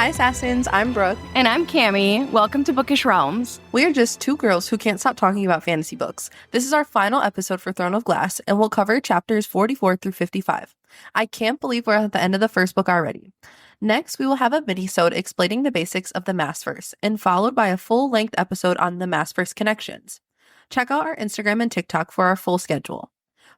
Hi, Assassins. I'm Brooke. And I'm Cami. Welcome to Bookish Realms. We are just two girls who can't stop talking about fantasy books. This is our final episode for Throne of Glass, and we'll cover chapters 44 through 55. I can't believe we're at the end of the first book already. Next, we will have a mini-sode explaining the basics of the Massverse, and followed by a full-length episode on the Massverse connections. Check out our Instagram and TikTok for our full schedule.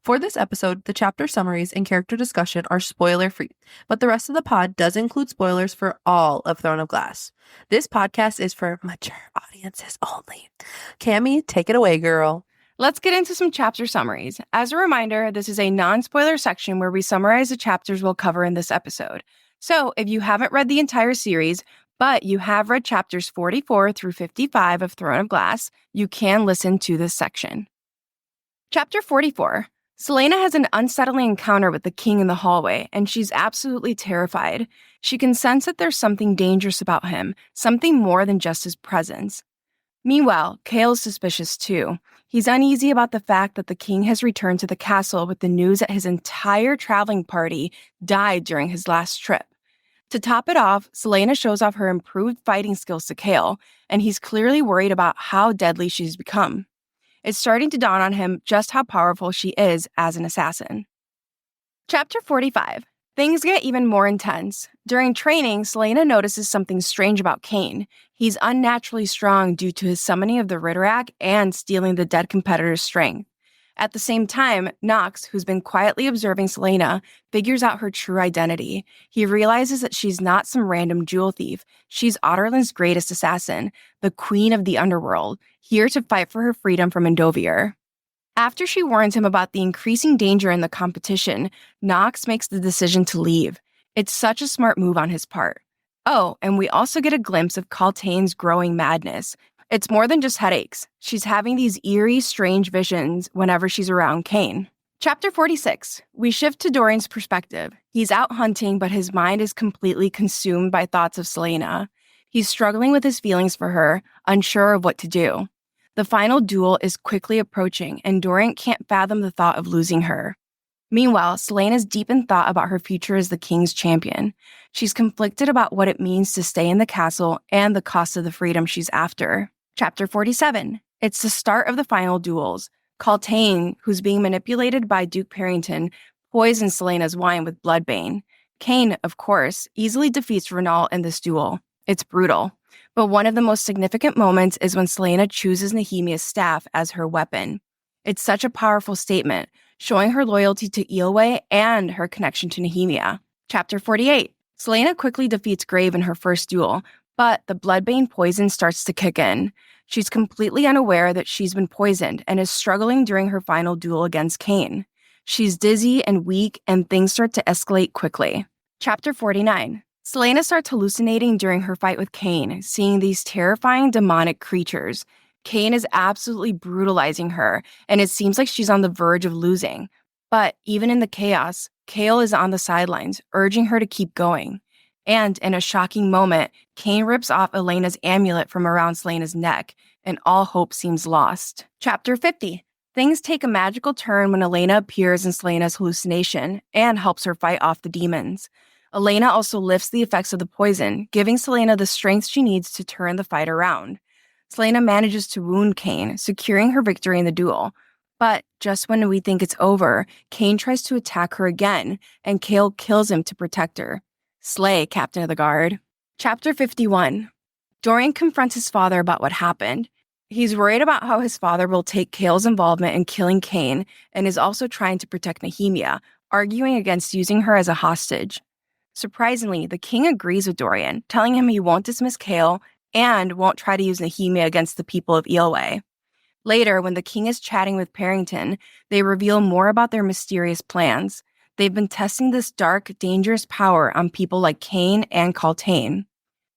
For this episode, the chapter summaries and character discussion are spoiler-free, but the rest of the pod does include spoilers for all of Throne of Glass. This podcast is for mature audiences only. Cami, take it away, girl. Let's get into some chapter summaries. As a reminder, this is a non-spoiler section where we summarize the chapters we'll cover in this episode. So if you haven't read the entire series, but you have read chapters 44 through 55 of Throne of Glass, you can listen to this section. Chapter 44. Selena has an unsettling encounter with the king in the hallway, and she's absolutely terrified. She can sense that there's something dangerous about him, something more than just his presence. Meanwhile, Chaol is suspicious too. He's uneasy about the fact that the king has returned to the castle with the news that his entire traveling party died during his last trip. To top it off, Selena shows off her improved fighting skills to Chaol, and he's clearly worried about how deadly she's become. It's starting to dawn on him just how powerful she is as an assassin. Chapter 45. Things get even more intense. During training, Selena notices something strange about Cain. He's unnaturally strong due to his summoning of the Ritterak and stealing the dead competitor's strength. At the same time, Nox, who's been quietly observing Selena, figures out her true identity. He realizes that she's not some random jewel thief. She's Otterland's greatest assassin, the queen of the underworld, here to fight for her freedom from Endovier. After she warns him about the increasing danger in the competition, Nox makes the decision to leave. It's such a smart move on his part. Oh, and we also get a glimpse of Kaltain's growing madness. It's more than just headaches. She's having these eerie, strange visions whenever she's around Cain. Chapter 46. We shift to Dorian's perspective. He's out hunting, but his mind is completely consumed by thoughts of Selena. He's struggling with his feelings for her, unsure of what to do. The final duel is quickly approaching, and Dorian can't fathom the thought of losing her. Meanwhile, Selena's deep in thought about her future as the king's champion. She's conflicted about what it means to stay in the castle and the cost of the freedom she's after. Chapter 47. It's the start of the final duels. Kaltain, who's being manipulated by Duke Parrington, poisons Selena's wine with bloodbane. Cain, of course, easily defeats Renal in this duel. It's brutal. But one of the most significant moments is when Selena chooses Nehemia's staff as her weapon. It's such a powerful statement, showing her loyalty to Eelway and her connection to Nehemia. Chapter 48. Selena quickly defeats Grave in her first duel, but the bloodbane poison starts to kick in. She's completely unaware that she's been poisoned and is struggling during her final duel against Cain. She's dizzy and weak, and things start to escalate quickly. Chapter 49. Selena starts hallucinating during her fight with Cain, seeing these terrifying demonic creatures. Cain is absolutely brutalizing her, and it seems like she's on the verge of losing. But even in the chaos, Chaol is on the sidelines, urging her to keep going. And in a shocking moment, Cain rips off Elena's amulet from around Selena's neck, and all hope seems lost. Chapter 50. Things take a magical turn when Elena appears in Selena's hallucination and helps her fight off the demons. Elena also lifts the effects of the poison, giving Selena the strength she needs to turn the fight around. Selena manages to wound Cain, securing her victory in the duel. But just when we think it's over, Cain tries to attack her again, and Chaol kills him to protect her. Slay, Captain of the Guard. Chapter 51. Dorian confronts his father about what happened. He's worried about how his father will take Chaol's involvement in killing Cain, and is also trying to protect Nehemia, arguing against using her as a hostage. Surprisingly, the king agrees with Dorian, telling him he won't dismiss Chaol and won't try to use Nehemia against the people of Eelway. Later, when the king is chatting with Parrington, they reveal more about their mysterious plans. They've been testing this dark, dangerous power on people like Cain and Kaltain.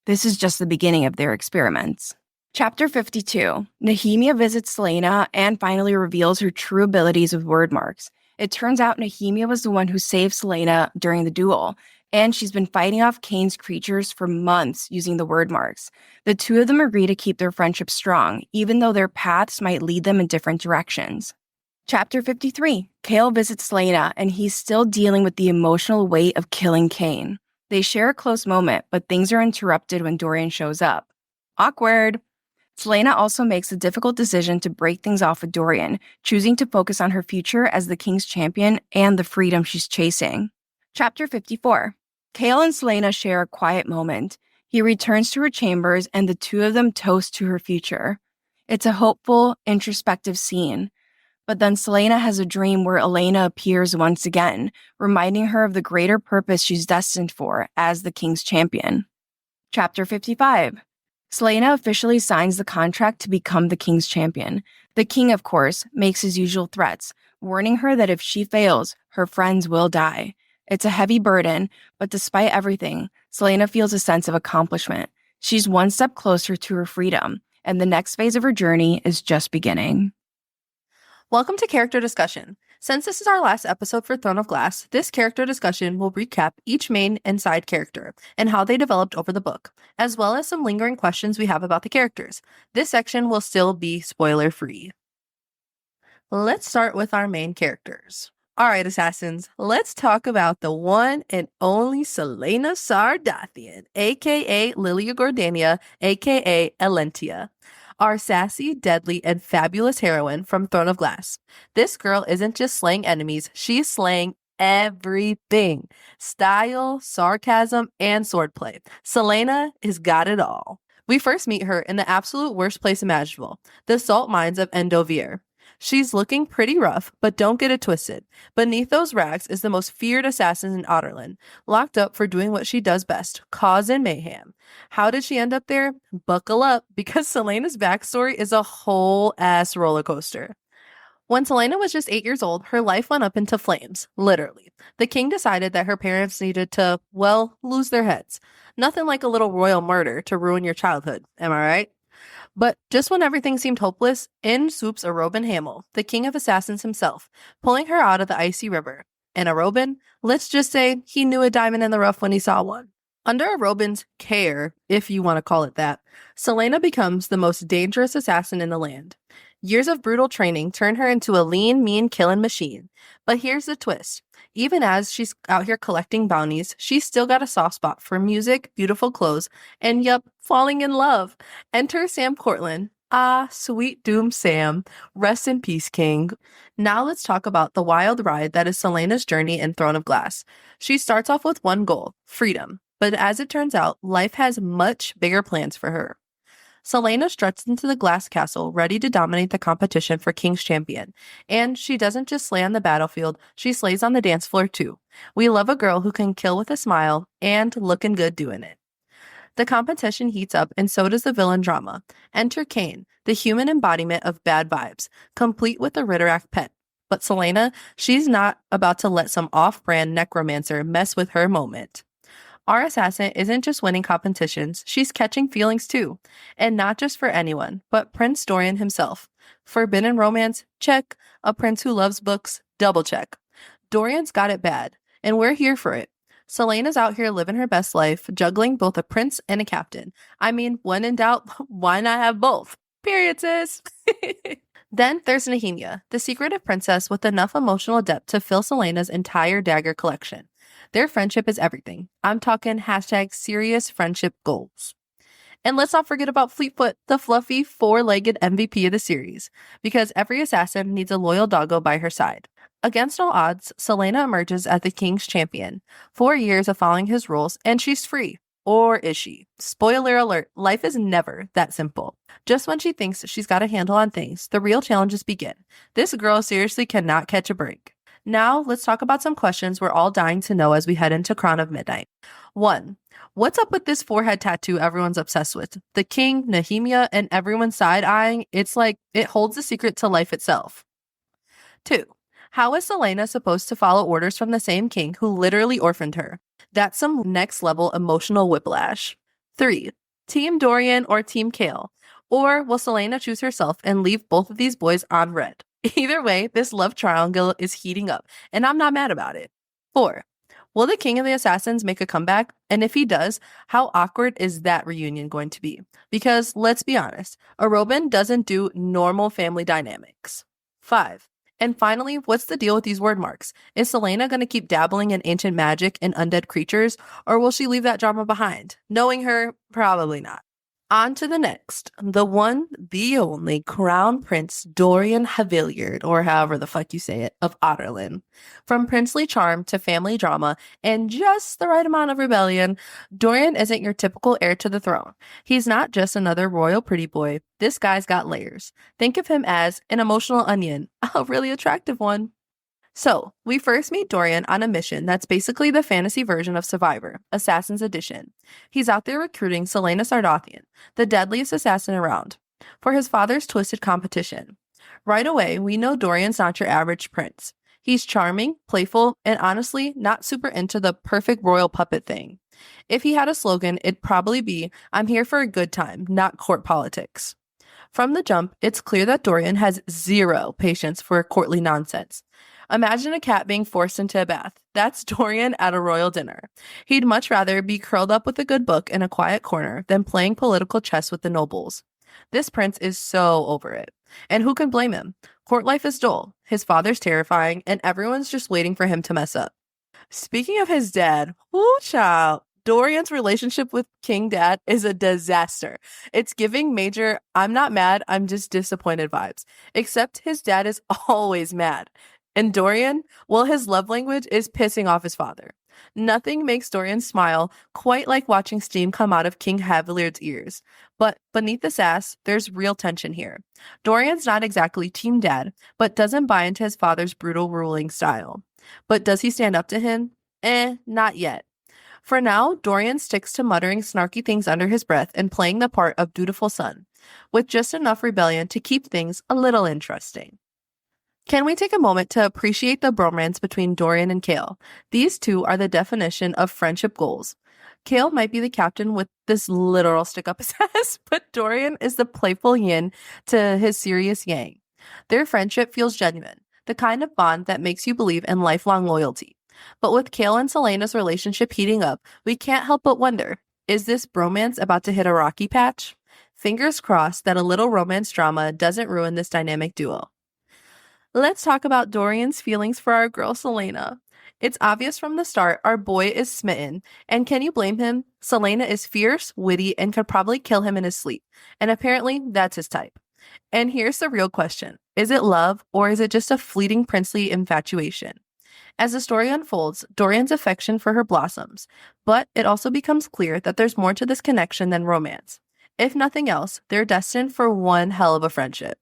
This is just the beginning of their experiments. Chapter 52. Nehemia visits Selena and finally reveals her true abilities with word marks. It turns out Nehemia was the one who saved Selena during the duel, and she's been fighting off Cain's creatures for months using the word marks. The two of them agree to keep their friendship strong, even though their paths might lead them in different directions. Chapter 53. Chaol visits Selena, and he's still dealing with the emotional weight of killing Cain. They share a close moment, but things are interrupted when Dorian shows up. Awkward. Selena also makes the difficult decision to break things off with Dorian, choosing to focus on her future as the king's champion and the freedom she's chasing. Chapter 54. Kale and Selena share a quiet moment. He returns to her chambers and the two of them toast to her future. It's a hopeful, introspective scene. But then Selena has a dream where Elena appears once again, reminding her of the greater purpose she's destined for as the king's champion. Chapter 55. Selena officially signs the contract to become the king's champion. The king, of course, makes his usual threats, warning her that if she fails, her friends will die. It's a heavy burden, but despite everything, Selena feels a sense of accomplishment. She's one step closer to her freedom, and the next phase of her journey is just beginning. Welcome to Character Discussion. Since this is our last episode for Throne of Glass, this character discussion will recap each main and side character and how they developed over the book, as well as some lingering questions we have about the characters. This section will still be spoiler-free. Let's start with our main characters. All right, Assassins, let's talk about the one and only Selena Sardathian, aka Lilia Gordania, aka Elentia. Our sassy, deadly, and fabulous heroine from Throne of Glass. This girl isn't just slaying enemies, she's slaying everything. Style, sarcasm, and swordplay. Selena has got it all. We first meet her in the absolute worst place imaginable, the salt mines of Endovier. She's looking pretty rough, but don't get it twisted. Beneath those rags is the most feared assassin in Otterland, locked up for doing what she does best, causing mayhem. How did she end up there? Buckle up, because Selena's backstory is a whole ass roller coaster. When Selena was just 8 years old, her life went up into flames, literally. The king decided that her parents needed to, well, lose their heads. Nothing like a little royal murder to ruin your childhood, am I right? But just when everything seemed hopeless, in swoops Arobin Hamel, the king of assassins himself, pulling her out of the icy river. And Arobin, let's just say he knew a diamond in the rough when he saw one. Under Arobin's care, if you want to call it that, Selena becomes the most dangerous assassin in the land. Years of brutal training turn her into a lean, mean killing machine. But here's the twist. Even as she's out here collecting bounties, she's still got a soft spot for music, beautiful clothes, and yup, falling in love. Enter Sam Cortland. Ah, sweet doom Sam. Rest in peace, king. Now let's talk about the wild ride that is Selena's journey in Throne of Glass. She starts off with one goal, freedom. But as it turns out, life has much bigger plans for her. Selena struts into the glass castle, ready to dominate the competition for King's Champion. And she doesn't just slay on the battlefield, she slays on the dance floor too. We love a girl who can kill with a smile and looking good doing it. The competition heats up, and so does the villain drama. Enter Kane, the human embodiment of bad vibes, complete with a Ritterak pet. But Selena, she's not about to let some off-brand necromancer mess with her moment. Our assassin isn't just winning competitions, she's catching feelings too. And not just for anyone, but Prince Dorian himself. Forbidden romance? Check. A prince who loves books? Double check. Dorian's got it bad, and we're here for it. Selena's out here living her best life, juggling both a prince and a captain. I mean, when in doubt, why not have both? Period, sis. Then there's Nehemia, the secretive princess with enough emotional depth to fill Selena's entire dagger collection. Their friendship is everything. I'm talking hashtag serious friendship goals. And let's not forget about Fleetfoot, the fluffy, four-legged MVP of the series, because every assassin needs a loyal doggo by her side. Against all odds, Selena emerges as the king's champion. 4 years of following his rules, and she's free. Or is she? Spoiler alert, life is never that simple. Just when she thinks she's got a handle on things, the real challenges begin. This girl seriously cannot catch a break. Now, let's talk about some questions we're all dying to know as we head into Crown of Midnight. 1. What's up with this forehead tattoo everyone's obsessed with? The king, Nehemia, and everyone side-eyeing, it's like it holds the secret to life itself. 2. How is Selena supposed to follow orders from the same king who literally orphaned her? That's some next-level emotional whiplash. 3. Team Dorian or Team Kale? Or will Selena choose herself and leave both of these boys on red? Either way, this love triangle is heating up, and I'm not mad about it. 4. Will the King of the Assassins make a comeback? And if he does, how awkward is that reunion going to be? Because, let's be honest, Arobin doesn't do normal family dynamics. 5. And finally, what's the deal with these word marks? Is Selena going to keep dabbling in ancient magic and undead creatures, or will she leave that drama behind? Knowing her, probably not. On to the next. The one, the only Crown Prince Dorian Haviliard, or however the fuck you say it, of Otterlin. From princely charm to family drama and just the right amount of rebellion, Dorian isn't your typical heir to the throne. He's not just another royal pretty boy. This guy's got layers. Think of him as an emotional onion, a really attractive one. So, we first meet Dorian on a mission that's basically the fantasy version of Survivor, Assassin's Edition. He's out there recruiting Selena Sardathian, the deadliest assassin around, for his father's twisted competition. Right away, we know Dorian's not your average prince. He's charming, playful, and honestly, not super into the perfect royal puppet thing. If he had a slogan, it'd probably be, "I'm here for a good time, not court politics." From the jump, it's clear that Dorian has zero patience for courtly nonsense. Imagine a cat being forced into a bath. That's Dorian at a royal dinner. He'd much rather be curled up with a good book in a quiet corner than playing political chess with the nobles. This prince is so over it. And who can blame him? Court life is dull, his father's terrifying, and everyone's just waiting for him to mess up. Speaking of his dad, whoo child, Dorian's relationship with King Dad is a disaster. It's giving major, I'm not mad, I'm just disappointed vibes. Except his dad is always mad. And Dorian, well, his love language is pissing off his father. Nothing makes Dorian smile quite like watching steam come out of King Haviliard's ears. But beneath the sass, there's real tension here. Dorian's not exactly Team Dad, but doesn't buy into his father's brutal ruling style. But does he stand up to him? Not yet. For now, Dorian sticks to muttering snarky things under his breath and playing the part of dutiful son, with just enough rebellion to keep things a little interesting. Can we take a moment to appreciate the bromance between Dorian and Kale? These two are the definition of friendship goals. Kale might be the captain with this literal stick up his ass, but Dorian is the playful yin to his serious yang. Their friendship feels genuine, the kind of bond that makes you believe in lifelong loyalty. But with Kale and Selena's relationship heating up, we can't help but wonder, is this bromance about to hit a rocky patch? Fingers crossed that a little romance drama doesn't ruin this dynamic duo. Let's talk about Dorian's feelings for our girl Selena. It's obvious from the start our boy is smitten, and can you blame him? Selena is fierce, witty, and could probably kill him in his sleep, and apparently that's his type. And here's the real question. Is it love, or is it just a fleeting princely infatuation? As the story unfolds, Dorian's affection for her blossoms, but it also becomes clear that there's more to this connection than romance. If nothing else, they're destined for one hell of a friendship.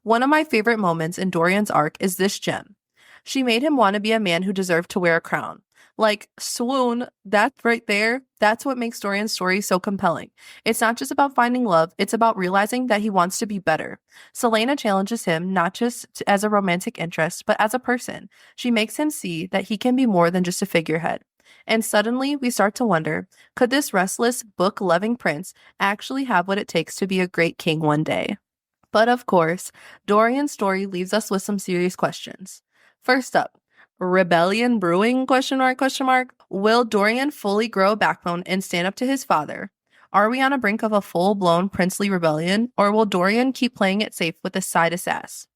One of my favorite moments in Dorian's arc is this gem. She made him want to be a man who deserved to wear a crown. Like, swoon, that right there, that's what makes Dorian's story so compelling. It's not just about finding love, it's about realizing that he wants to be better. Selena challenges him not just as a romantic interest, but as a person. She makes him see that he can be more than just a figurehead. And suddenly, we start to wonder, could this restless, book-loving prince actually have what it takes to be a great king one day? But of course, Dorian's story leaves us with some serious questions. First up, rebellion brewing, question mark. Will Dorian fully grow a backbone and stand up to his father? Are we on the brink of a full-blown princely rebellion, or will Dorian keep playing it safe with a side of sass?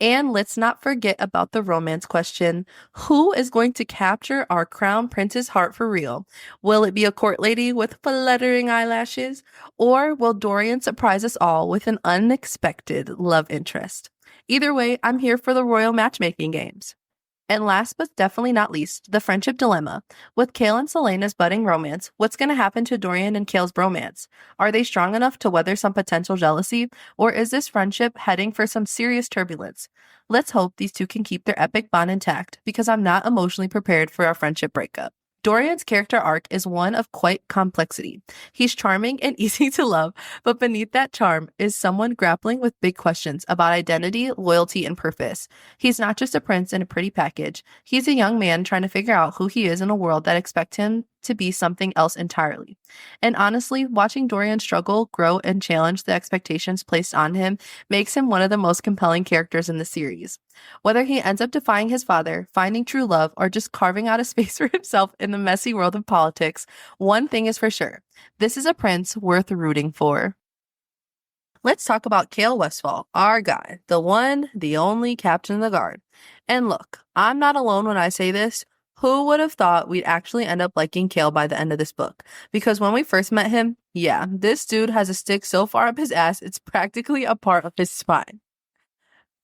And let's not forget about the romance question. Who is going to capture our crown prince's heart for real? Will it be a court lady with fluttering eyelashes? Or will Dorian surprise us all with an unexpected love interest? Either way, I'm here for the royal matchmaking games. And last but definitely not least, the friendship dilemma. With Kale and Selena's budding romance, what's going to happen to Dorian and Kale's bromance? Are they strong enough to weather some potential jealousy, or is this friendship heading for some serious turbulence? Let's hope these two can keep their epic bond intact, because I'm not emotionally prepared for our friendship breakup. Dorian's character arc is one of quite complexity. He's charming and easy to love, but beneath that charm is someone grappling with big questions about identity, loyalty, and purpose. He's not just a prince in a pretty package. He's a young man trying to figure out who he is in a world that expects him to be something else entirely. And honestly, watching Dorian struggle, grow, and challenge the expectations placed on him makes him one of the most compelling characters in the series. Whether he ends up defying his father, finding true love, or just carving out a space for himself in the messy world of politics, one thing is for sure. This is a prince worth rooting for. Let's talk about Cale Westfall, our guy, the one, the only captain of the guard. And look, I'm not alone when I say this. Who would have thought we'd actually end up liking Cale by the end of this book? Because when we first met him, yeah, this dude has a stick so far up his ass, it's practically a part of his spine.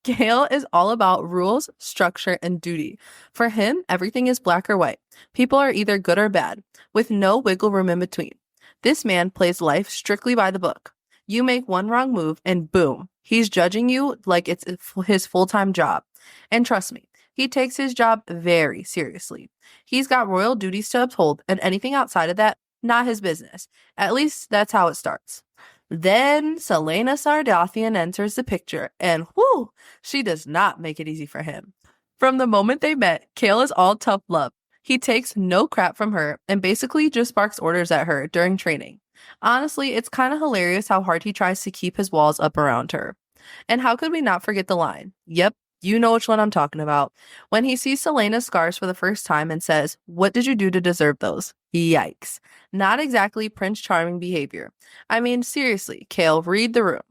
Cale is all about rules, structure, and duty. For him, everything is black or white. People are either good or bad, with no wiggle room in between. This man plays life strictly by the book. You make one wrong move and boom, he's judging you like it's his full-time job. And trust me, he takes his job very seriously. He's got royal duties to uphold, and anything outside of that, not his business. At least that's how it starts. Then Selena Sardathian enters the picture, and whoo, she does not make it easy for him. From the moment they met, Cale is all tough love. He takes no crap from her and basically just barks orders at her during training. Honestly, it's kind of hilarious how hard he tries to keep his walls up around her. And how could we not forget the line? Yep, you know which one I'm talking about. When he sees Selena's scars for the first time and says, "What did you do to deserve those?" Yikes. Not exactly Prince Charming behavior. I mean, seriously, Cale, read the room.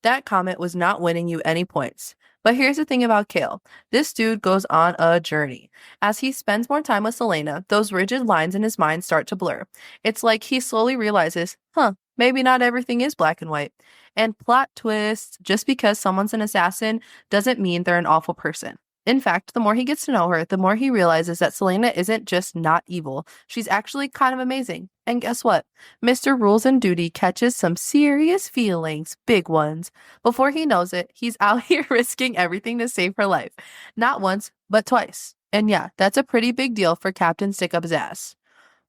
That comment was not winning you any points. But here's the thing about Cale. This dude goes on a journey. As he spends more time with Selena, those rigid lines in his mind start to blur. It's like he slowly realizes, maybe not everything is black and white. And plot twist, just because someone's an assassin doesn't mean they're an awful person. In fact, the more he gets to know her, the more he realizes that Selena isn't just not evil. She's actually kind of amazing. And guess what? Mr. Rules and Duty catches some serious feelings, big ones. Before he knows it, he's out here risking everything to save her life. Not once, but twice. And yeah, that's a pretty big deal for Captain Stick Up His Ass.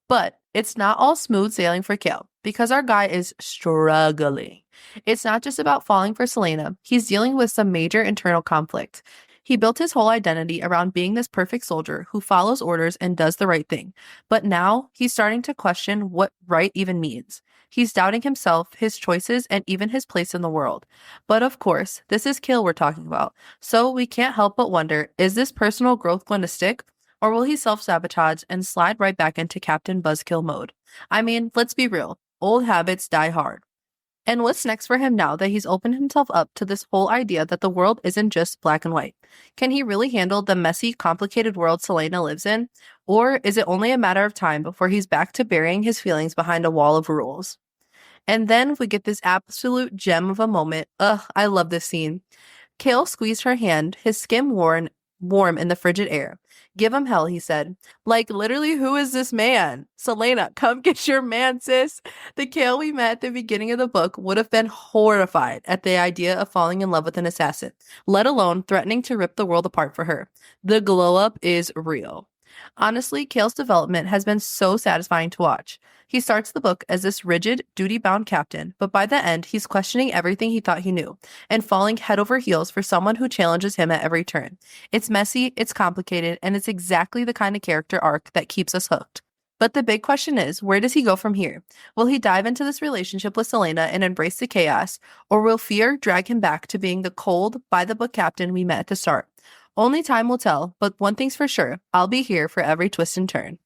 But it's not all smooth sailing for Cale, because our guy is struggling. It's not just about falling for Selena. He's dealing with some major internal conflict. He built his whole identity around being this perfect soldier who follows orders and does the right thing. But now he's starting to question what right even means. He's doubting himself, his choices, and even his place in the world. But of course, this is Cale we're talking about. So we can't help but wonder, is this personal growth going to stick? Or will he self-sabotage and slide right back into Captain Buzzkill mode? I mean, let's be real. Old habits die hard. And what's next for him now that he's opened himself up to this whole idea that the world isn't just black and white? Can he really handle the messy, complicated world Selena lives in? Or is it only a matter of time before he's back to burying his feelings behind a wall of rules? And then we get this absolute gem of a moment. Ugh, I love this scene. Cale squeezed her hand, his skin warm in the frigid air. "Give him hell," he said. Like, literally, who is this man? Selena, come get your man, sis. The Cale we met at the beginning of the book would have been horrified at the idea of falling in love with an assassin, let alone threatening to rip the world apart for her. The glow up is real. Honestly, Cale's development has been so satisfying to watch. He starts the book as this rigid, duty-bound captain, but by the end, he's questioning everything he thought he knew and falling head over heels for someone who challenges him at every turn. It's messy, it's complicated, and it's exactly the kind of character arc that keeps us hooked. But the big question is, where does he go from here? Will he dive into this relationship with Selena and embrace the chaos, or will fear drag him back to being the cold, by-the-book captain we met at the start? Only time will tell, but one thing's for sure, I'll be here for every twist and turn.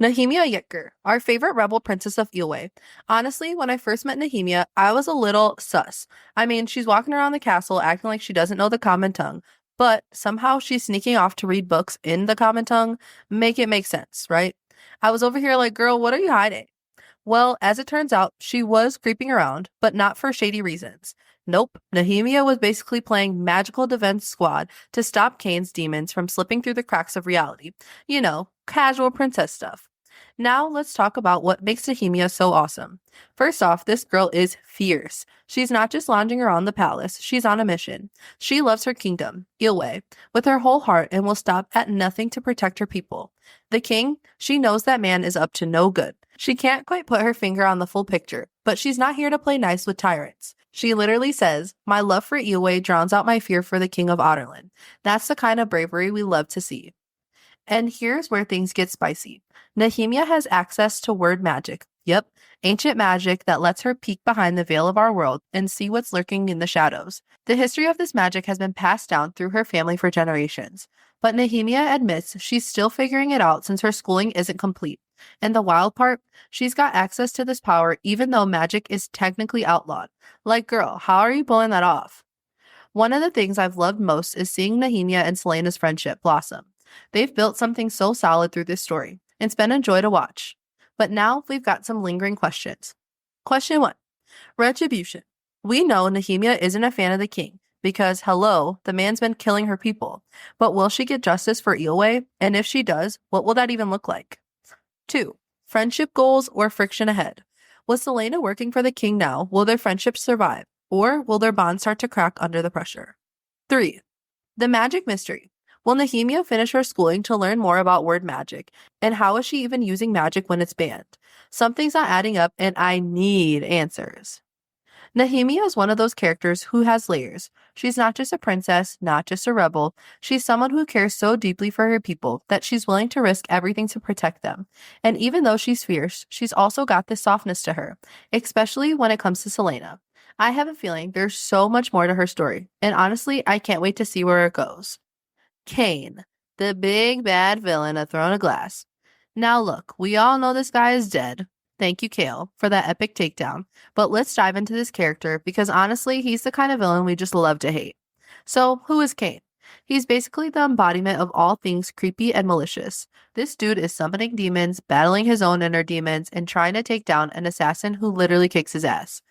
Nehemia Yicker, our favorite rebel princess of Eelway. Honestly, when I first met Nehemia, I was a little sus. I mean, she's walking around the castle acting like she doesn't know the common tongue, but somehow she's sneaking off to read books in the common tongue. Make it make sense, right? I was over here like, girl, what are you hiding? Well, as it turns out, she was creeping around, but not for shady reasons. Nope, Nehemia was basically playing Magical Defense Squad to stop Kane's demons from slipping through the cracks of reality. You know, casual princess stuff. Now let's talk about what makes Nehemia so awesome. First off, this girl is fierce. She's not just lounging around the palace, she's on a mission. She loves her kingdom, Eelway, with her whole heart and will stop at nothing to protect her people. The king, she knows that man is up to no good. She can't quite put her finger on the full picture, but she's not here to play nice with tyrants. She literally says, "My love for Eelway drowns out my fear for the king of Otterland." That's the kind of bravery we love to see. And here's where things get spicy. Nehemia has access to word magic. Yep, ancient magic that lets her peek behind the veil of our world and see what's lurking in the shadows. The history of this magic has been passed down through her family for generations. But Nehemia admits she's still figuring it out since her schooling isn't complete. And the wild part, she's got access to this power even though magic is technically outlawed. Like, girl, how are you pulling that off? One of the things I've loved most is seeing Nehemia and Selena's friendship blossom. They've built something so solid through this story. It's been a joy to watch. But now we've got some lingering questions. Question 1. Retribution. We know Nehemia isn't a fan of the king because, hello, the man's been killing her people. But will she get justice for Eelway? And if she does, what will that even look like? 2. Friendship goals or friction ahead. With Selena working for the king now, will their friendship survive? Or will their bond start to crack under the pressure? 3. The magic mystery. Will Nehemia finish her schooling to learn more about word magic? And how is she even using magic when it's banned? Something's not adding up and I need answers. Nehemia is one of those characters who has layers. She's not just a princess, not just a rebel. She's someone who cares so deeply for her people that she's willing to risk everything to protect them. And even though she's fierce, she's also got this softness to her, especially when it comes to Selena. I have a feeling there's so much more to her story, and honestly, I can't wait to see where it goes. Cain, the big bad villain of Throne of Glass. Now look, we all know this guy is dead. Thank you, Kale, for that epic takedown. But let's dive into this character because honestly, he's the kind of villain we just love to hate. So, who is Cain? He's basically the embodiment of all things creepy and malicious. This dude is summoning demons, battling his own inner demons, and trying to take down an assassin who literally kicks his ass.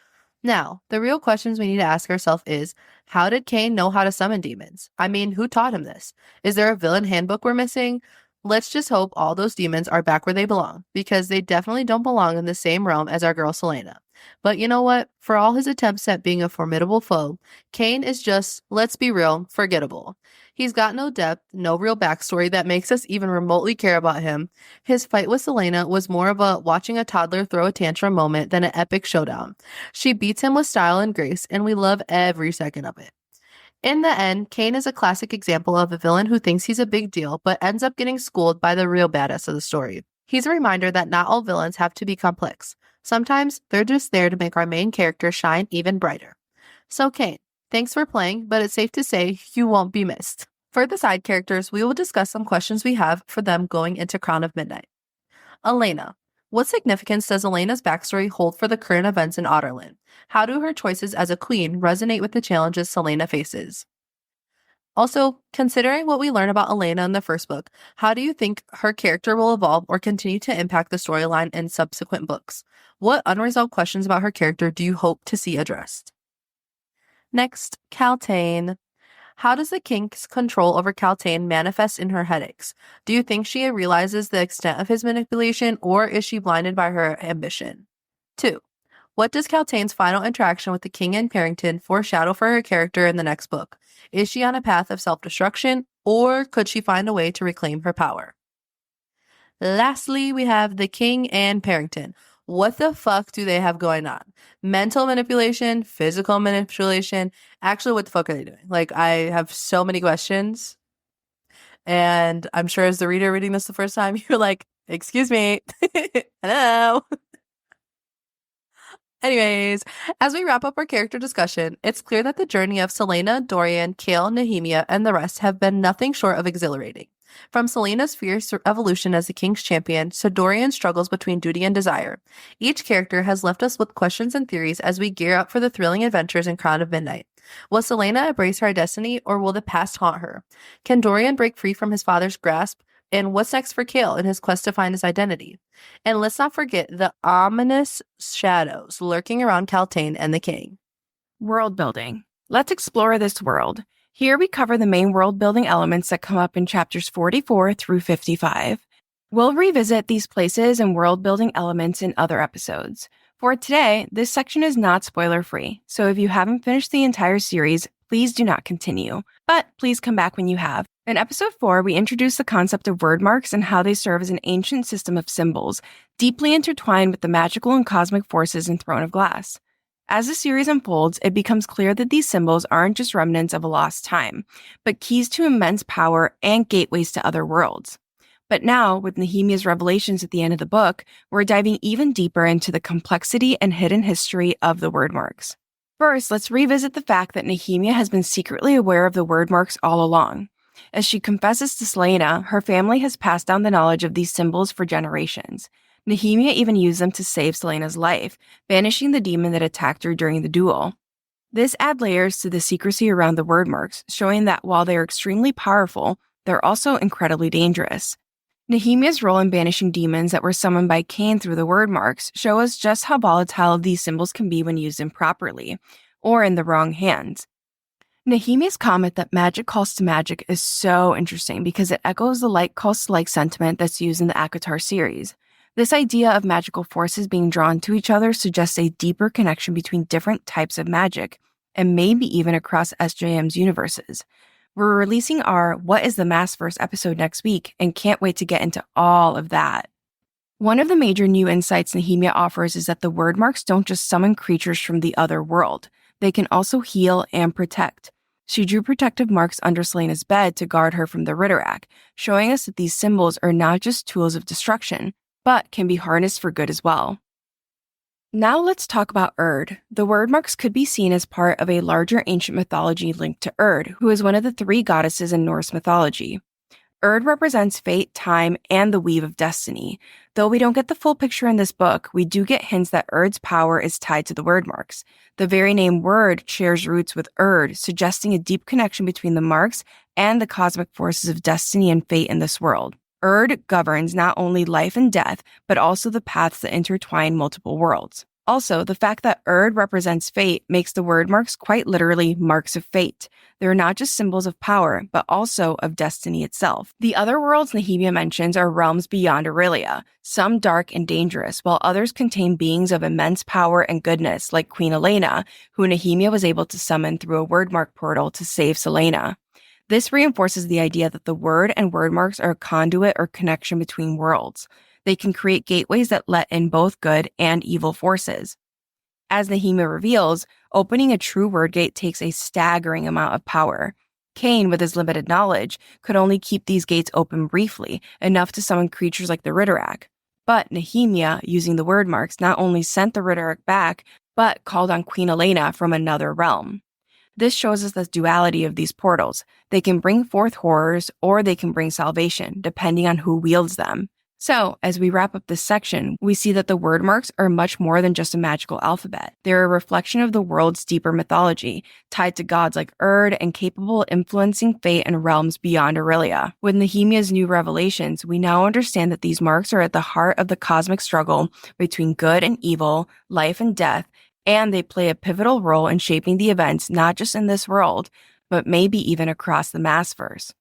Now, the real questions we need to ask ourselves is, how did Cain know how to summon demons? I mean, who taught him this? Is there a villain handbook we're missing? Let's just hope all those demons are back where they belong, because they definitely don't belong in the same realm as our girl Selena. But you know what? For all his attempts at being a formidable foe, Cain is just, let's be real, forgettable. He's got no depth, no real backstory that makes us even remotely care about him. His fight with Selena was more of a watching a toddler throw a tantrum moment than an epic showdown. She beats him with style and grace, and we love every second of it. In the end, Cain is a classic example of a villain who thinks he's a big deal but ends up getting schooled by the real badass of the story. He's a reminder that not all villains have to be complex. Sometimes they're just there to make our main character shine even brighter. So Cain, thanks for playing, but it's safe to say you won't be missed. For the side characters, we will discuss some questions we have for them going into Crown of Midnight. Elena. What significance does Elena's backstory hold for the current events in Otterland? How do her choices as a queen resonate with the challenges Selena faces? Also, considering what we learn about Elena in the first book, how do you think her character will evolve or continue to impact the storyline in subsequent books? What unresolved questions about her character do you hope to see addressed? Next, Caltaine. How does the king's control over Caltaine manifest in her headaches? Do you think she realizes the extent of his manipulation, or is she blinded by her ambition? 2. What does Caltaine's final interaction with the king and Parrington foreshadow for her character in the next book? Is she on a path of self-destruction, or could she find a way to reclaim her power? Lastly, we have the king and Parrington. What the fuck do they have going on? Mental manipulation, physical manipulation. Actually, what the fuck are they doing? Like, I have so many questions. And I'm sure as the reader reading this the first time, you're like, excuse me. Hello. Anyways, as we wrap up our character discussion, it's clear that the journey of Selena, Dorian, Kale, Nehemia, and the rest have been nothing short of exhilarating. From Selena's fierce evolution as the king's champion to Dorian's struggles between duty and desire, each character has left us with questions and theories as we gear up for the thrilling adventures in Crown of Midnight. Will Selena embrace her destiny, or will the past haunt her? Can Dorian break free from his father's grasp? And what's next for Kale in his quest to find his identity? And let's not forget the ominous shadows lurking around Caltaine and the king. World building. Let's explore this world. Here we cover the main world building elements that come up in chapters 44 through 55. We'll revisit these places and world building elements in other episodes. For today, this section is not spoiler free, so if you haven't finished the entire series, please do not continue. But please come back when you have. In episode 4, we introduce the concept of word marks and how they serve as an ancient system of symbols, deeply intertwined with the magical and cosmic forces in Throne of Glass. As the series unfolds, it becomes clear that these symbols aren't just remnants of a lost time, but keys to immense power and gateways to other worlds. But now, with Nehemia's revelations at the end of the book, we're diving even deeper into the complexity and hidden history of the word marks. First, let's revisit the fact that Nehemia has been secretly aware of the word marks all along. As she confesses to Selena, her family has passed down the knowledge of these symbols for generations. Nehemia even used them to save Selena's life, banishing the demon that attacked her during the duel. This adds layers to the secrecy around the word marks, showing that while they are extremely powerful, they're also incredibly dangerous. Nehemia's role in banishing demons that were summoned by Cain through the word marks show us just how volatile these symbols can be when used improperly, or in the wrong hands. Nehemia's comment that magic calls to magic is so interesting because it echoes the like calls to like sentiment that's used in the ACOTAR series. This idea of magical forces being drawn to each other suggests a deeper connection between different types of magic, and maybe even across SJM's universes. We're releasing our What is the Massverse episode next week and can't wait to get into all of that. One of the major new insights Nehemia offers is that the word marks don't just summon creatures from the other world. They can also heal and protect. She drew protective marks under Selena's bed to guard her from the Ritterak, showing us that these symbols are not just tools of destruction, but can be harnessed for good as well. Now let's talk about Urd. The word marks could be seen as part of a larger ancient mythology linked to Urd, who is one of the 3 goddesses in Norse mythology. Urd represents fate, time, and the weave of destiny. Though we don't get the full picture in this book, we do get hints that Urd's power is tied to the word marks. The very name word shares roots with Urd, suggesting a deep connection between the marks and the cosmic forces of destiny and fate in this world. Urd governs not only life and death, but also the paths that intertwine multiple worlds. Also, the fact that Urd represents fate makes the word marks quite literally marks of fate. They're not just symbols of power, but also of destiny itself. The other worlds Nehemia mentions are realms beyond Aurelia, some dark and dangerous, while others contain beings of immense power and goodness, like Queen Elena, who Nehemia was able to summon through a word mark portal to save Selena. This reinforces the idea that the word and word marks are a conduit or connection between worlds. They can create gateways that let in both good and evil forces. As Nehemia reveals, opening a true word gate takes a staggering amount of power. Cain, with his limited knowledge, could only keep these gates open briefly, enough to summon creatures like the Ritterak. But Nehemia, using the word marks, not only sent the Ritterak back, but called on Queen Elena from another realm. This shows us the duality of these portals. They can bring forth horrors, or they can bring salvation, depending on who wields them. So, as we wrap up this section, we see that the word marks are much more than just a magical alphabet. They're a reflection of the world's deeper mythology, tied to gods like Urd and capable of influencing fate and realms beyond Aurelia. With Nehemia's new revelations, we now understand that these marks are at the heart of the cosmic struggle between good and evil, life and death, and they play a pivotal role in shaping the events not just in this world, but maybe even across the Massverse.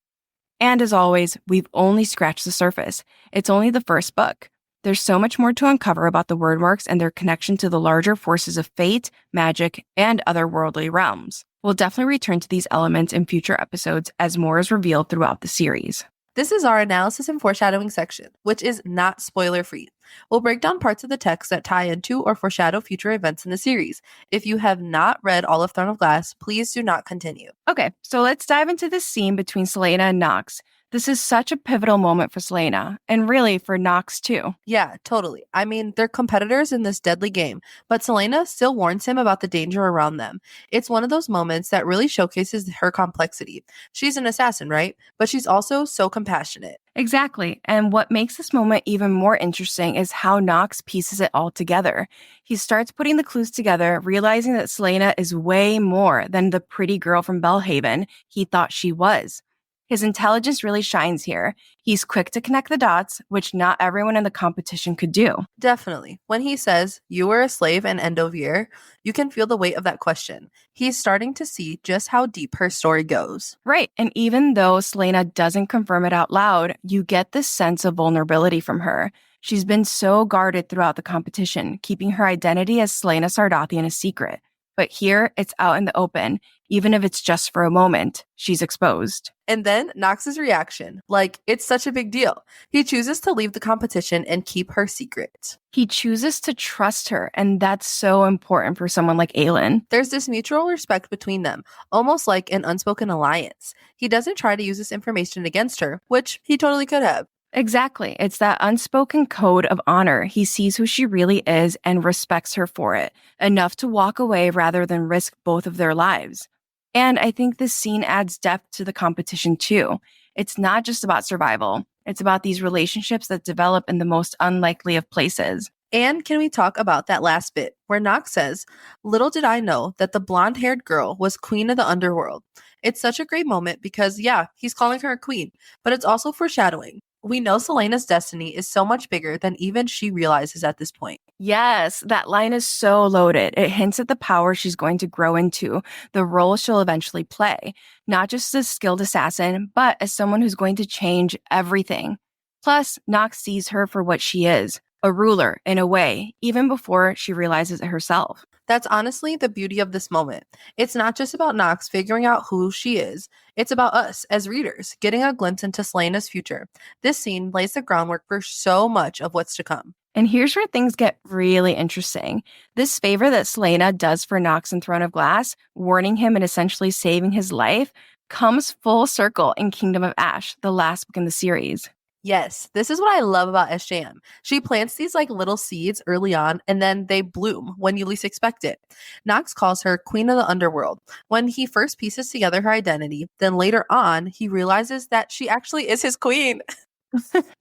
And as always, we've only scratched the surface. It's only the first book. There's so much more to uncover about the word marks and their connection to the larger forces of fate, magic, and otherworldly realms. We'll definitely return to these elements in future episodes as more is revealed throughout the series. This is our analysis and foreshadowing section, which is not spoiler-free. We'll break down parts of the text that tie into or foreshadow future events in the series. If you have not read all of Throne of Glass, please do not continue. Okay, so let's dive into this scene between Selena and Nox. This is such a pivotal moment for Selena, and really for Nox too. Yeah, totally. I mean, they're competitors in this deadly game, but Selena still warns him about the danger around them. It's one of those moments that really showcases her complexity. She's an assassin, right? But she's also so compassionate. Exactly, and what makes this moment even more interesting is how Nox pieces it all together. He starts putting the clues together, realizing that Selena is way more than the pretty girl from Belhaven he thought she was. His intelligence really shines here. He's quick to connect the dots, which not everyone in the competition could do. Definitely. When he says, "You were a slave in Endovier," you can feel the weight of that question. He's starting to see just how deep her story goes. Right, and even though Selena doesn't confirm it out loud, you get this sense of vulnerability from her. She's been so guarded throughout the competition, keeping her identity as Selena Sardathian a secret. But here, it's out in the open. Even if it's just for a moment, she's exposed. And then Nox's reaction, like, it's such a big deal. He chooses to leave the competition and keep her secret. He chooses to trust her, and that's so important for someone like Aelin. There's this mutual respect between them, almost like an unspoken alliance. He doesn't try to use this information against her, which he totally could have. Exactly. It's that unspoken code of honor. He sees who she really is and respects her for it, enough to walk away rather than risk both of their lives. And I think this scene adds depth to the competition too. It's not just about survival, it's about these relationships that develop in the most unlikely of places. And can we talk about that last bit where Nox says, "Little did I know that the blonde haired girl was queen of the underworld." It's such a great moment because, yeah, he's calling her a queen, but it's also foreshadowing. We know Selena's destiny is so much bigger than even she realizes at this point. Yes, that line is so loaded. It hints at the power she's going to grow into, the role she'll eventually play, not just as a skilled assassin, but as someone who's going to change everything. Plus, Nox sees her for what she is, a ruler in a way, even before she realizes it herself. That's honestly the beauty of this moment. It's not just about Nox figuring out who she is, it's about us as readers getting a glimpse into Selena's future. This scene lays the groundwork for so much of what's to come. And here's where things get really interesting. This favor that Selena does for Nox in Throne of Glass, warning him and essentially saving his life, comes full circle in Kingdom of Ash, the last book in the series. Yes, this is what I love about SJM. She plants these like little seeds early on and then they bloom when you least expect it. Nox calls her Queen of the Underworld. When he first pieces together her identity, then later on he realizes that she actually is his queen.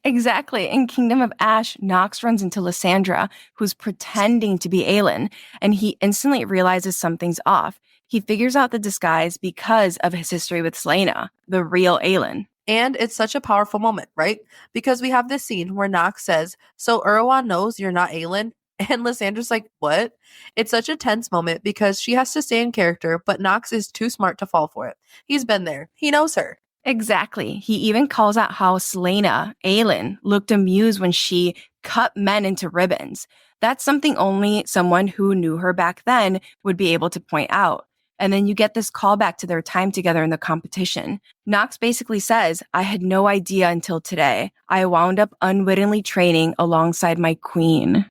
Exactly. In Kingdom of Ash, Nox runs into Lysandra, who's pretending to be Aelin, and he instantly realizes something's off. He figures out the disguise because of his history with Selena, the real Aelin. And it's such a powerful moment, right? Because we have this scene where Nox says, "So Erwan knows you're not Aelin?" And Lysandra's like, "What?" It's such a tense moment because she has to stay in character, but Nox is too smart to fall for it. He's been there. He knows her. Exactly. He even calls out how Selena, Aelin, looked amused when she cut men into ribbons. That's something only someone who knew her back then would be able to point out. And then you get this callback to their time together in the competition. Nox basically says, "I had no idea until today. I wound up unwittingly training alongside my queen."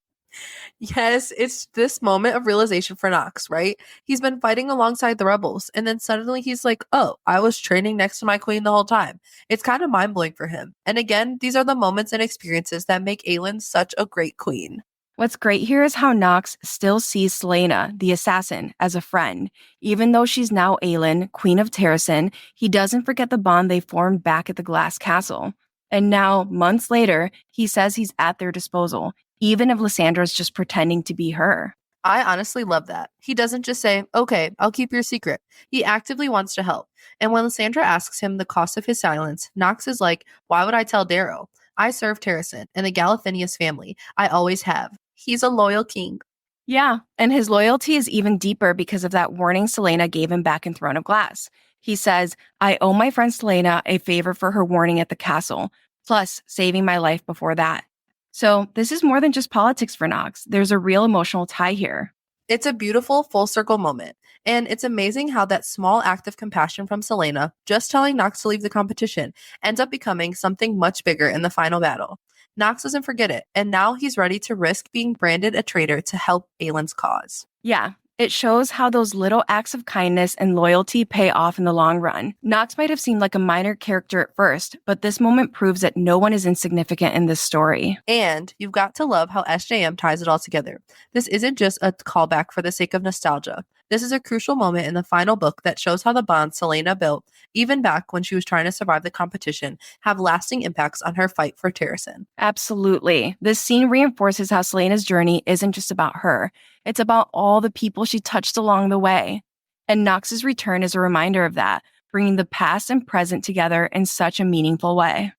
Yes, it's this moment of realization for Nox, right? He's been fighting alongside the rebels, and then suddenly he's like, "Oh, I was training next to my queen the whole time." It's kind of mind blowing for him. And again, these are the moments and experiences that make Aelin such a great queen. What's great here is how Nox still sees Selena, the assassin, as a friend. Even though she's now Aelin, Queen of Terrasen, he doesn't forget the bond they formed back at the Glass Castle. And now, months later, he says he's at their disposal, even if Lysandra's just pretending to be her. I honestly love that. He doesn't just say, "Okay, I'll keep your secret." He actively wants to help. And when Lysandra asks him the cost of his silence, Nox is like, "Why would I tell Darrow? I serve Terrasen and the Galathinius family. I always have." He's a loyal king. Yeah, and his loyalty is even deeper because of that warning Selena gave him back in Throne of Glass. He says, "I owe my friend Selena a favor for her warning at the castle, plus saving my life before that." So this is more than just politics for Nox. There's a real emotional tie here. It's a beautiful full circle moment. And it's amazing how that small act of compassion from Selena, just telling Nox to leave the competition, ends up becoming something much bigger in the final battle. Nox doesn't forget it, and now he's ready to risk being branded a traitor to help Aelin's cause. Yeah, it shows how those little acts of kindness and loyalty pay off in the long run. Nox might have seemed like a minor character at first, but this moment proves that no one is insignificant in this story. And you've got to love how SJM ties it all together. This isn't just a callback for the sake of nostalgia. This is a crucial moment in the final book that shows how the bonds Selena built, even back when she was trying to survive the competition, have lasting impacts on her fight for Terrasen. Absolutely. This scene reinforces how Selena's journey isn't just about her. It's about all the people she touched along the way. And Nox's return is a reminder of that, bringing the past and present together in such a meaningful way.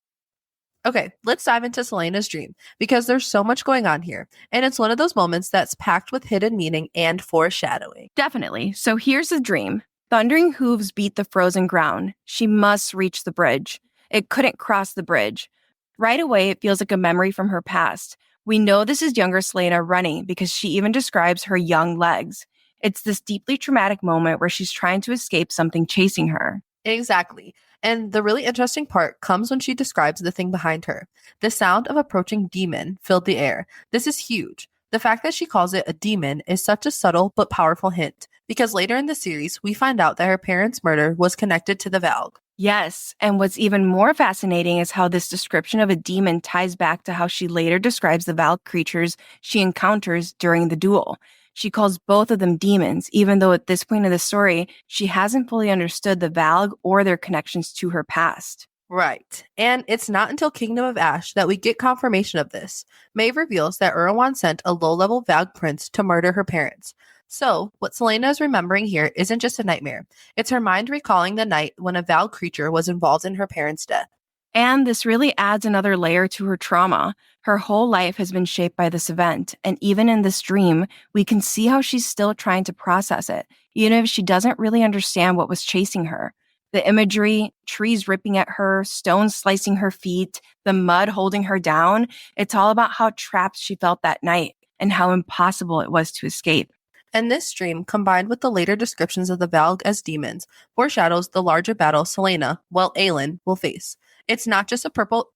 Okay, let's dive into Selena's dream because there's so much going on here, and it's one of those moments that's packed with hidden meaning and foreshadowing. Definitely. So here's the dream. Thundering hooves beat the frozen ground. She must reach the bridge. It couldn't cross the bridge. Right away, it feels like a memory from her past. We know this is younger Selena running because she even describes her young legs. It's this deeply traumatic moment where she's trying to escape something chasing her. Exactly. And the really interesting part comes when she describes the thing behind her. The sound of approaching demon filled the air. This is huge. The fact that she calls it a demon is such a subtle but powerful hint, because later in the series, we find out that her parents' murder was connected to the Valg. Yes, and what's even more fascinating is how this description of a demon ties back to how she later describes the Valg creatures she encounters during the duel. She calls both of them demons, even though at this point in the story, she hasn't fully understood the Valg or their connections to her past. Right. And it's not until Kingdom of Ash that we get confirmation of this. Maeve reveals that Erewhon sent a low-level Valg prince to murder her parents. So, what Selena is remembering here isn't just a nightmare. It's her mind recalling the night when a Valg creature was involved in her parents' death. And this really adds another layer to her trauma. Her whole life has been shaped by this event, and even in this dream, we can see how she's still trying to process it, even if she doesn't really understand what was chasing her. The imagery, trees ripping at her, stones slicing her feet, the mud holding her down, it's all about how trapped she felt that night and how impossible it was to escape. And this dream, combined with the later descriptions of the Valg as demons, foreshadows the larger battle Selena, well, Aelin, will face. It's not just a purple.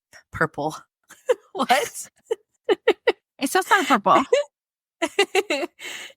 What? It still sounds purple.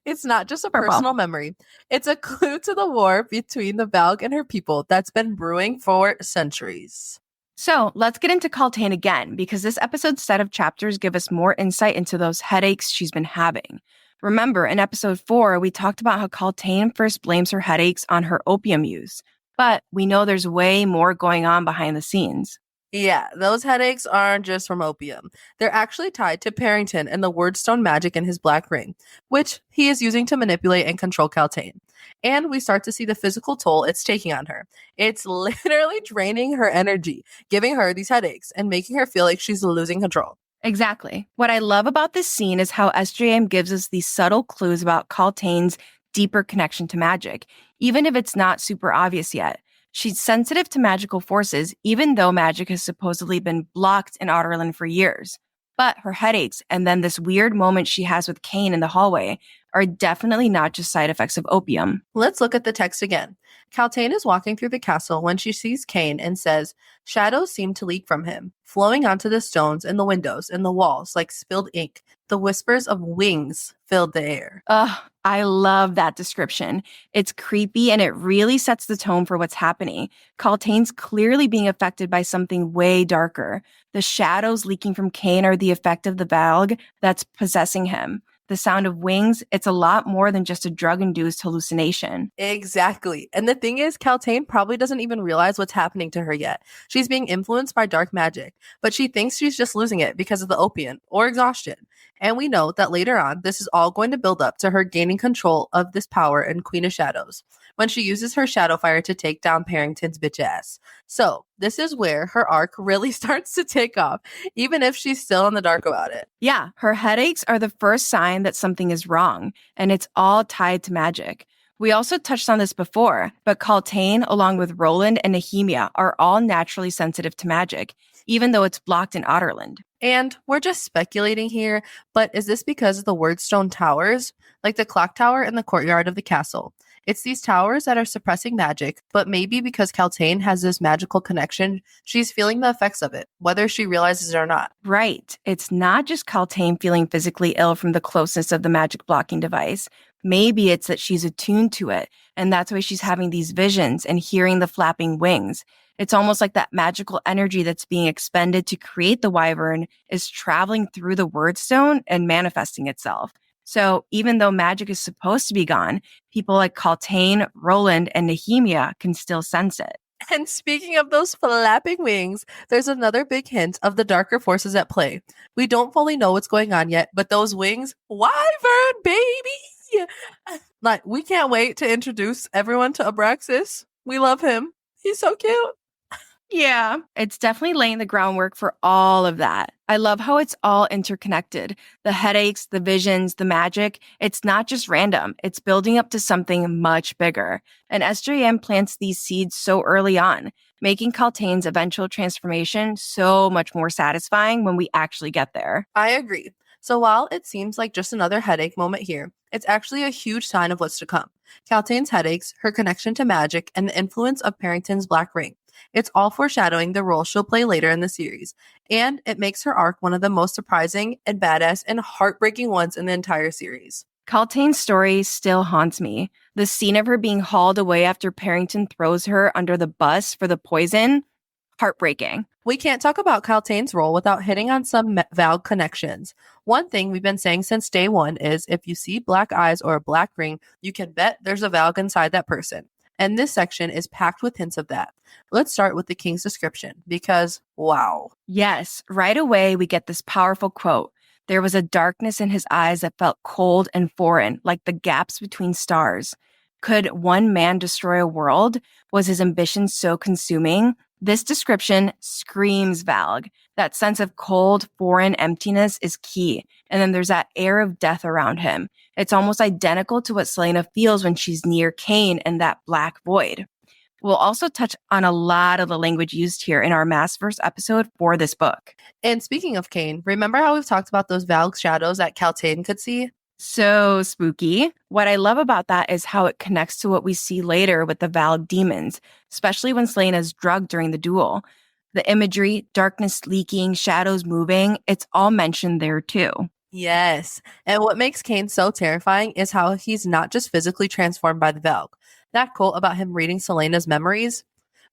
It's not just a Purple. personal memory. It's a clue to the war between the Valg and her people that's been brewing for centuries. So let's get into Kaltain again, because this episode's set of chapters give us more insight into those headaches she's been having. Remember, in episode 4, we talked about how Kaltain first blames her headaches on her opium use, but we know there's way more going on behind the scenes. Yeah, those headaches aren't just from opium. They're actually tied to Parrington and the wordstone magic in his black ring, which he is using to manipulate and control Kaltain. And we start to see the physical toll it's taking on her. It's literally draining her energy, giving her these headaches, and making her feel like she's losing control. Exactly. What I love about this scene is how SJM gives us these subtle clues about Kaltain's deeper connection to magic, even if it's not super obvious yet. She's sensitive to magical forces, even though magic has supposedly been blocked in Otterland for years. But her headaches and then this weird moment she has with Kane in the hallway are definitely not just side effects of opium. Let's look at the text again. Kaltain is walking through the castle when she sees Kane and says, "Shadows seem to leak from him, flowing onto the stones and the windows and the walls like spilled ink. The whispers of wings filled the air." Ugh, I love that description. It's creepy and it really sets the tone for what's happening. Kaltain's clearly being affected by something way darker. The shadows leaking from Kane are the effect of the Valg that's possessing him. The sound of wings, it's a lot more than just a drug-induced hallucination. Exactly. And the thing is, Kaltain probably doesn't even realize what's happening to her yet. She's being influenced by dark magic, but she thinks she's just losing it because of the opium or exhaustion. And we know that later on, this is all going to build up to her gaining control of this power in Queen of Shadows, when she uses her shadow fire to take down Parrington's bitch ass. So, this is where her arc really starts to take off, even if she's still in the dark about it. Yeah, her headaches are the first sign that something is wrong, and it's all tied to magic. We also touched on this before, but Kaltain, along with Roland and Nehemia, are all naturally sensitive to magic, even though it's blocked in Otterland. And we're just speculating here, but is this because of the Wordstone towers? Like the clock tower in the courtyard of the castle. It's these towers that are suppressing magic, but maybe because Kaltain has this magical connection, she's feeling the effects of it, whether she realizes it or not. Right. It's not just Kaltain feeling physically ill from the closeness of the magic blocking device. Maybe it's that she's attuned to it, and that's why she's having these visions and hearing the flapping wings. It's almost like that magical energy that's being expended to create the wyvern is traveling through the wordstone and manifesting itself. So even though magic is supposed to be gone, people like Kaltain, Roland, and Nehemia can still sense it. And speaking of those flapping wings, there's another big hint of the darker forces at play. We don't fully know what's going on yet, but those wings, wyvern, baby! Like, we can't wait to introduce everyone to Abraxas. We love him. He's so cute. Yeah, it's definitely laying the groundwork for all of that. I love how it's all interconnected. The headaches, the visions, the magic, it's not just random. It's building up to something much bigger. And SJM plants these seeds so early on, making Kaltain's eventual transformation so much more satisfying when we actually get there. I agree. So while it seems like just another headache moment here, it's actually a huge sign of what's to come. Kaltain's headaches, her connection to magic, and the influence of Parrington's black ring. It's all foreshadowing the role she'll play later in the series, and it makes her arc one of the most surprising and badass and heartbreaking ones in the entire series. Kaltain's story still haunts me. The scene of her being hauled away after Parrington throws her under the bus for the poison. Heartbreaking. We can't talk about Kaltain's role without hitting on some Valg connections. One thing we've been saying since day one is if you see black eyes or a black ring, you can bet there's a Valg inside that person. And this section is packed with hints of that. Let's start with the king's description because, wow. Yes, right away we get this powerful quote. There was a darkness in his eyes that felt cold and foreign, like the gaps between stars. Could one man destroy a world? Was his ambition so consuming? This description screams Valg. That sense of cold, foreign emptiness is key. And then there's that air of death around him. It's almost identical to what Celaena feels when she's near Cain and that black void. We'll also touch on a lot of the language used here in our Massverse episode for this book. And speaking of Cain, remember how we've talked about those Valg shadows that Kaltain could see? So spooky. What I love about that is how it connects to what we see later with the Valg demons, especially when Celaena's drugged during the duel. The imagery, darkness leaking, shadows moving, it's all mentioned there too. Yes. And what makes Cain so terrifying is how he's not just physically transformed by the Valg. That quote about him reading Celaena's memories,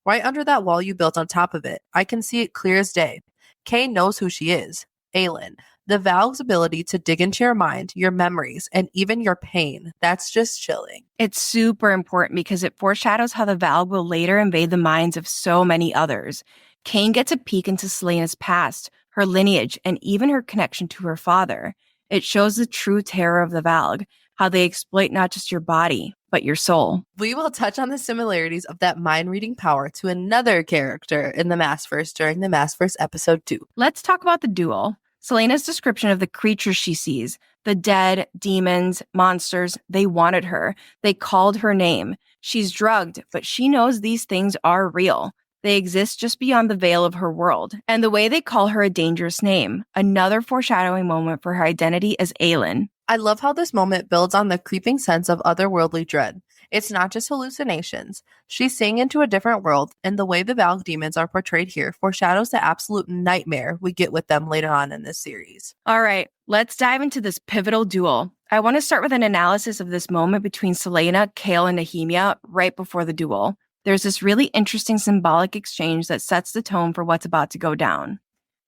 right under that wall you built on top of it, I can see it clear as day. Cain knows who she is, Aelin. The Valg's ability to dig into your mind, your memories, and even your pain, that's just chilling. It's super important because it foreshadows how the Valg will later invade the minds of so many others. Cain gets a peek into Celaena's past, her lineage, and even her connection to her father. It shows the true terror of the Valg, how they exploit not just your body, but your soul. We will touch on the similarities of that mind-reading power to another character in the Massverse during the Massverse episode 2. Let's talk about the duel. Celaena's description of the creatures she sees, the dead, demons, monsters, they wanted her. They called her name. She's drugged, but she knows these things are real. They exist just beyond the veil of her world. And the way they call her a dangerous name, another foreshadowing moment for her identity as Aelin. I love how this moment builds on the creeping sense of otherworldly dread. It's not just hallucinations. She's seeing into a different world, and the way the Valg demons are portrayed here foreshadows the absolute nightmare we get with them later on in this series. All right, let's dive into this pivotal duel. I want to start with an analysis of this moment between Celaena, Chaol, and Nehemia right before the duel. There's this really interesting symbolic exchange that sets the tone for what's about to go down.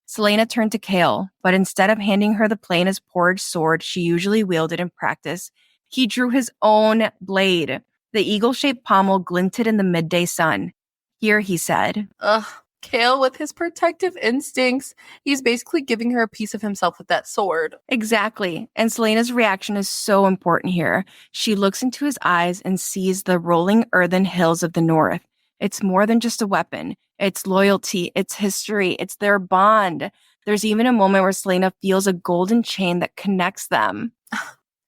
Celaena turned to Chaol, but instead of handing her the plain as porridge sword she usually wielded in practice, he drew his own blade. The eagle-shaped pommel glinted in the midday sun. Here, he said. Ugh, Chaol with his protective instincts. He's basically giving her a piece of himself with that sword. Exactly. And Celaena's reaction is so important here. She looks into his eyes and sees the rolling earthen hills of the north. It's more than just a weapon. It's loyalty. It's history. It's their bond. There's even a moment where Celaena feels a golden chain that connects them.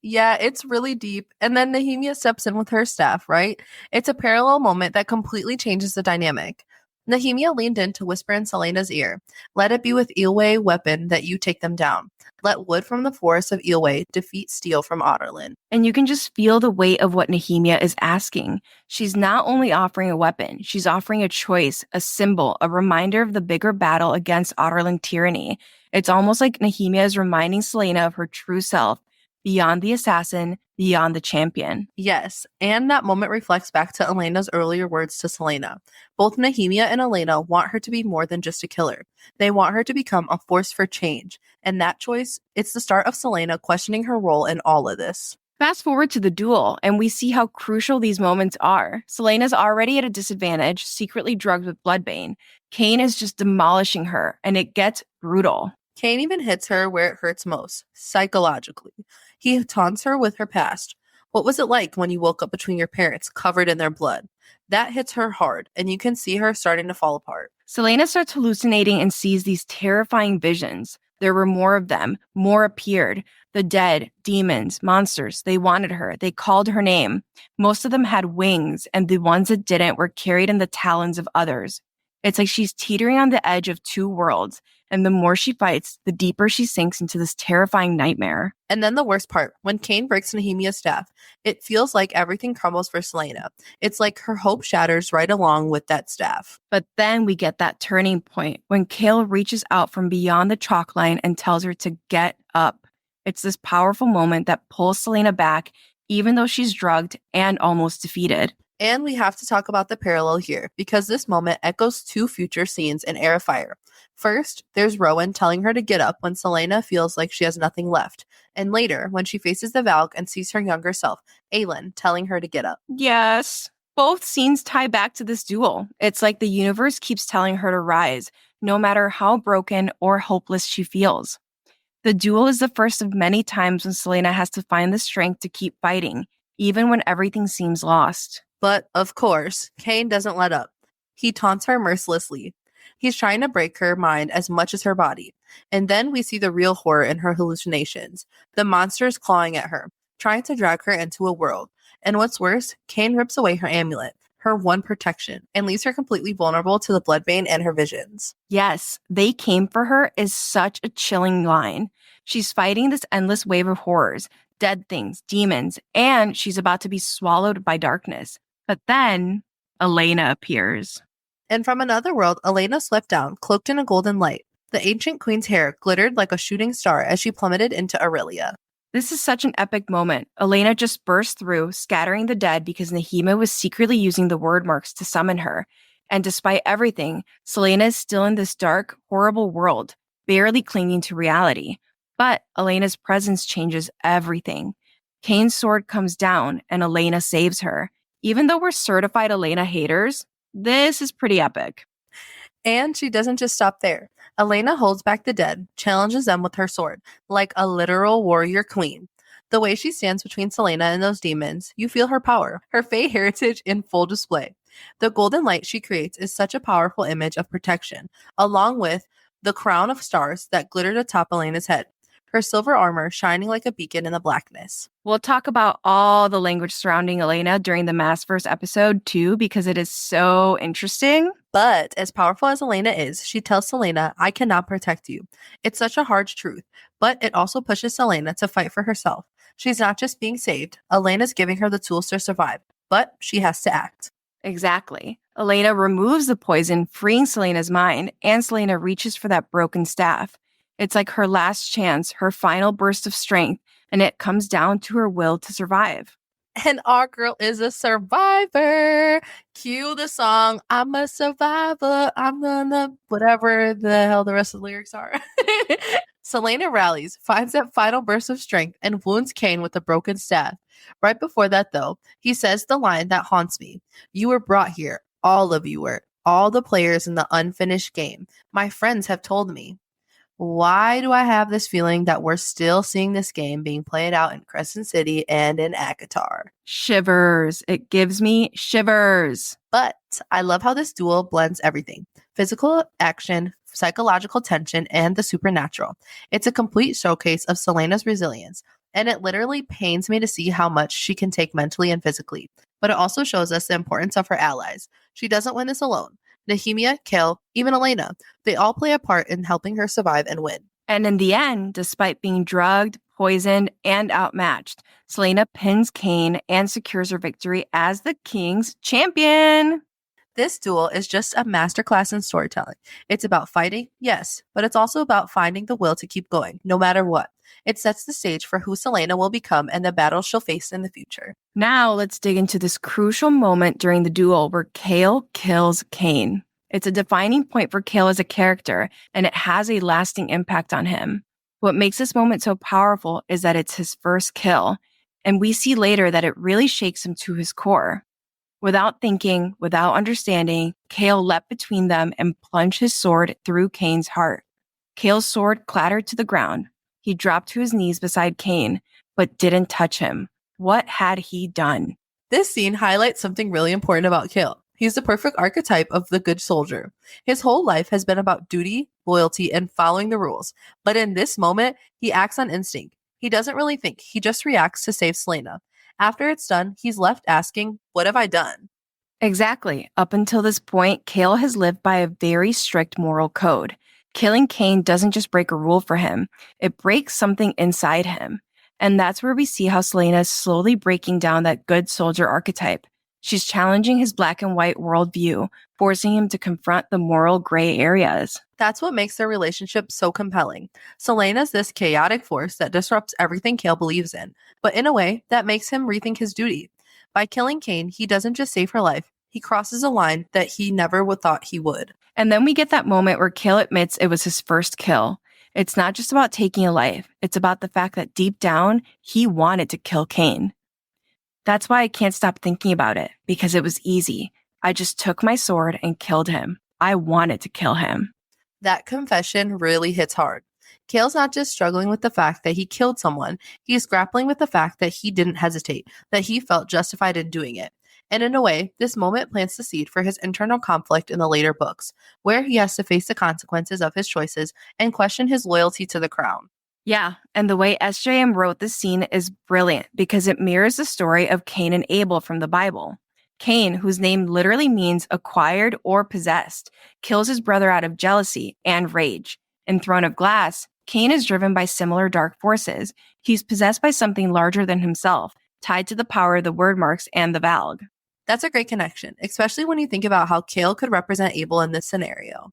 Yeah, it's really deep. And then Nehemia steps in with her staff, right? It's a parallel moment that completely changes the dynamic. Nehemia leaned in to whisper in Celaena's ear, "Let it be with Eelway weapon that you take them down. Let wood from the forest of Eelway defeat steel from Otterlin." And you can just feel the weight of what Nehemia is asking. She's not only offering a weapon, she's offering a choice, a symbol, a reminder of the bigger battle against Otterlin tyranny. It's almost like Nehemia is reminding Celaena of her true self, beyond the assassin, beyond the champion. Yes, and that moment reflects back to Elena's earlier words to Celaena. Both Nehemia and Elena want her to be more than just a killer. They want her to become a force for change. And that choice, it's the start of Celaena questioning her role in all of this. Fast forward to the duel, and we see how crucial these moments are. Celaena's already at a disadvantage, secretly drugged with bloodbane. Cain is just demolishing her, and it gets brutal. Cain even hits her where it hurts most, psychologically. He taunts her with her past. What was it like when you woke up between your parents, covered in their blood? That hits her hard, and you can see her starting to fall apart. Celaena starts hallucinating and sees these terrifying visions. There were more of them. More appeared. The dead, demons, monsters. They wanted her. They called her name. Most of them had wings, and the ones that didn't were carried in the talons of others. It's like she's teetering on the edge of two worlds, and the more she fights, the deeper she sinks into this terrifying nightmare. And then the worst part, when Cain breaks Nehemia's staff, it feels like everything crumbles for Celaena. It's like her hope shatters right along with that staff. But then we get that turning point when Chaol reaches out from beyond the chalk line and tells her to get up. It's this powerful moment that pulls Celaena back, even though she's drugged and almost defeated. And we have to talk about the parallel here because this moment echoes two future scenes in Air of Fire. First, there's Rowan telling her to get up when Selena feels like she has nothing left. And later, when she faces the Valk and sees her younger self, Aelin telling her to get up. Yes. Both scenes tie back to this duel. It's like the universe keeps telling her to rise, no matter how broken or hopeless she feels. The duel is the first of many times when Selena has to find the strength to keep fighting, even when everything seems lost. But, of course, Cain doesn't let up. He taunts her mercilessly. He's trying to break her mind as much as her body. And then we see the real horror in her hallucinations. The monsters clawing at her, trying to drag her into a world. And what's worse, Cain rips away her amulet, her one protection, and leaves her completely vulnerable to the bloodbane and her visions. Yes, they came for her is such a chilling line. She's fighting this endless wave of horrors, dead things, demons, and she's about to be swallowed by darkness. But then Elena appears. And from another world, Elena swept down, cloaked in a golden light. The ancient queen's hair glittered like a shooting star as she plummeted into Aurelia. This is such an epic moment. Elena just burst through, scattering the dead because Nahima was secretly using the word marks to summon her. And despite everything, Selena is still in this dark, horrible world, barely clinging to reality. But Elena's presence changes everything. Cain's sword comes down, and Elena saves her. Even though we're certified Elena haters, this is pretty epic. And she doesn't just stop there. Elena holds back the dead, challenges them with her sword, like a literal warrior queen. The way she stands between Selena and those demons, you feel her power, her Fae heritage in full display. The golden light she creates is such a powerful image of protection, along with the crown of stars that glittered atop Elena's head, her silver armor shining like a beacon in the blackness. We'll talk about all the language surrounding Elena during the Massverse episode too, because it is so interesting. But as powerful as Elena is, she tells Selena, I cannot protect you. It's such a hard truth, but it also pushes Selena to fight for herself. She's not just being saved. Elena's giving her the tools to survive, but she has to act. Exactly. Elena removes the poison, freeing Selena's mind, and Selena reaches for that broken staff. It's like her last chance, her final burst of strength, and it comes down to her will to survive. And our girl is a survivor. Cue the song, I'm a survivor. I'm gonna, whatever the hell the rest of the lyrics are. Selena rallies, finds that final burst of strength, and wounds Cain with a broken staff. Right before that, though, he says the line that haunts me. You were brought here. All of you were. All the players in the unfinished game. My friends have told me. Why do I have this feeling that we're still seeing this game being played out in Crescent City and in Akatar? Shivers. It gives me shivers. But I love how this duel blends everything. Physical action, psychological tension, and the supernatural. It's a complete showcase of Selena's resilience, and it literally pains me to see how much she can take mentally and physically. But it also shows us the importance of her allies. She doesn't win this alone. Nehemia, Kale, even Elena, they all play a part in helping her survive and win. And in the end, despite being drugged, poisoned, and outmatched, Selena pins Cain and secures her victory as the King's champion. This duel is just a masterclass in storytelling. It's about fighting, yes, but it's also about finding the will to keep going, no matter what. It sets the stage for who Selena will become and the battles she'll face in the future. Now let's dig into this crucial moment during the duel where Kale kills Cain. It's a defining point for Kale as a character, and it has a lasting impact on him. What makes this moment so powerful is that it's his first kill, and we see later that it really shakes him to his core. Without thinking, without understanding, Kale leapt between them and plunged his sword through Cain's heart. Kale's sword clattered to the ground. He dropped to his knees beside Cain, but didn't touch him. What had he done? This scene highlights something really important about Kale. He's the perfect archetype of the good soldier. His whole life has been about duty, loyalty, and following the rules. But in this moment, he acts on instinct. He doesn't really think. He just reacts to save Selena. After it's done, he's left asking, what have I done? Exactly. Up until this point, Kale has lived by a very strict moral code. Killing Cain doesn't just break a rule for him, it breaks something inside him. And that's where we see how Selena is slowly breaking down that good soldier archetype. She's challenging his black and white worldview, forcing him to confront the moral gray areas. That's what makes their relationship so compelling. Selena's this chaotic force that disrupts everything Kale believes in, but in a way that makes him rethink his duty. By killing Cain, he doesn't just save her life, he crosses a line that he never would thought he would. And then we get that moment where Cale admits it was his first kill. It's not just about taking a life, it's about the fact that deep down, he wanted to kill Cain. That's why I can't stop thinking about it, because it was easy. I just took my sword and killed him. I wanted to kill him. That confession really hits hard. Cale's not just struggling with the fact that he killed someone, he's grappling with the fact that he didn't hesitate, that he felt justified in doing it. And in a way, this moment plants the seed for his internal conflict in the later books, where he has to face the consequences of his choices and question his loyalty to the crown. Yeah, and the way SJM wrote this scene is brilliant because it mirrors the story of Cain and Abel from the Bible. Cain, whose name literally means acquired or possessed, kills his brother out of jealousy and rage. In Throne of Glass, Cain is driven by similar dark forces. He's possessed by something larger than himself, tied to the power of the word marks and the Valg. That's a great connection, especially when you think about how Cale could represent Abel in this scenario.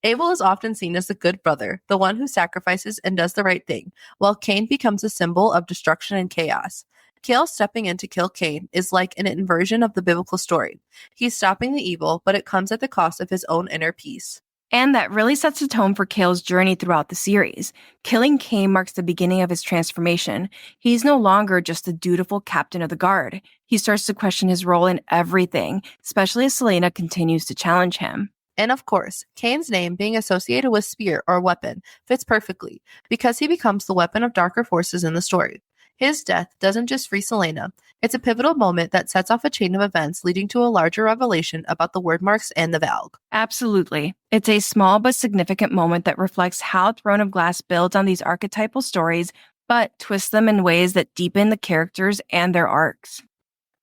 Abel is often seen as the good brother, the one who sacrifices and does the right thing, while Cain becomes a symbol of destruction and chaos. Cale stepping in to kill Cain is like an inversion of the biblical story. He's stopping the evil, but it comes at the cost of his own inner peace. And that really sets the tone for Cale's journey throughout the series. Killing Cain marks the beginning of his transformation. He's no longer just the dutiful captain of the guard. He starts to question his role in everything, especially as Selena continues to challenge him. And of course, Cain's name being associated with spear or weapon fits perfectly because he becomes the weapon of darker forces in the story. His death doesn't just free Selena, it's a pivotal moment that sets off a chain of events leading to a larger revelation about the word marks and the Valg. Absolutely. It's a small but significant moment that reflects how Throne of Glass builds on these archetypal stories, but twists them in ways that deepen the characters and their arcs.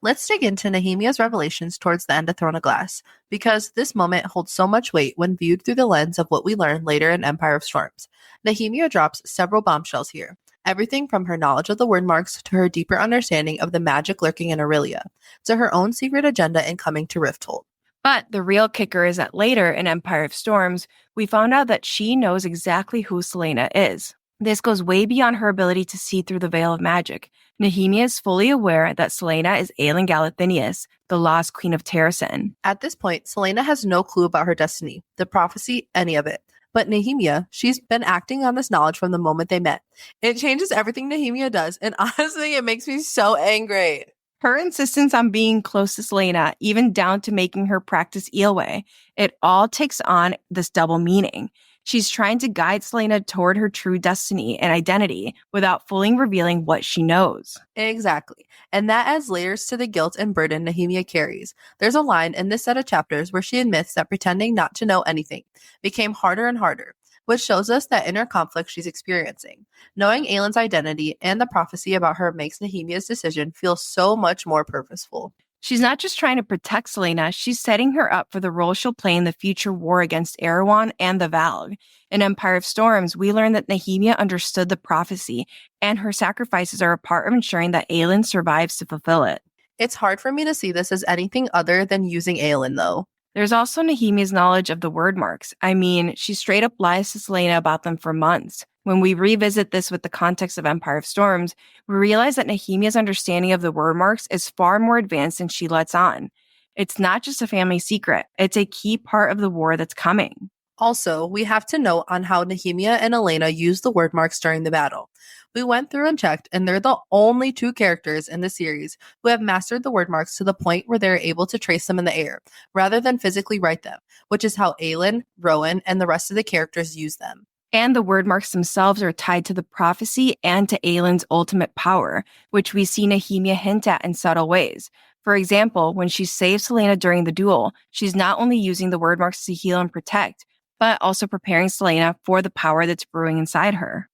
Let's dig into Nehemiah's revelations towards the end of Throne of Glass, because this moment holds so much weight when viewed through the lens of what we learn later in Empire of Storms. Nehemiah drops several bombshells here. Everything from her knowledge of the word marks to her deeper understanding of the magic lurking in Aurelia, to her own secret agenda in coming to Rifthold. But the real kicker is that later in Empire of Storms, we found out that she knows exactly who Selena is. This goes way beyond her ability to see through the veil of magic. Nehemia is fully aware that Selena is Aelin Galathinius, the lost queen of Terrasen. At this point, Selena has no clue about her destiny, the prophecy, any of it. But Nehemia, she's been acting on this knowledge from the moment they met. It changes everything Nehemia does, and honestly, it makes me so angry. Her insistence on being close to Selena, even down to making her practice Eelway, it all takes on this double meaning. She's trying to guide Selena toward her true destiny and identity without fully revealing what she knows. Exactly. And that adds layers to the guilt and burden Nehemia carries. There's a line in this set of chapters where she admits that pretending not to know anything became harder and harder, which shows us that inner conflict she's experiencing. Knowing Aelin's identity and the prophecy about her makes Nehemia's decision feel so much more purposeful. She's not just trying to protect Selena, she's setting her up for the role she'll play in the future war against Erewhon and the Valg. In Empire of Storms, we learn that Nehemia understood the prophecy, and her sacrifices are a part of ensuring that Aelin survives to fulfill it. It's hard for me to see this as anything other than using Aelin, though. There's also Nehemia's knowledge of the word marks. I mean, she straight up lies to Selena about them for months. When we revisit this with the context of Empire of Storms, we realize that Nehemia's understanding of the word marks is far more advanced than she lets on. It's not just a family secret, it's a key part of the war that's coming. Also, we have to note on how Nehemia and Elena use the word marks during the battle. We went through and checked, and they're the only two characters in the series who have mastered the word marks to the point where they're able to trace them in the air, rather than physically write them, which is how Aelin, Rowan, and the rest of the characters use them. And the word marks themselves are tied to the prophecy and to Aelin's ultimate power, which we see Nehemia hint at in subtle ways. For example, when she saves Selena during the duel, she's not only using the word marks to heal and protect, but also preparing Selena for the power that's brewing inside her.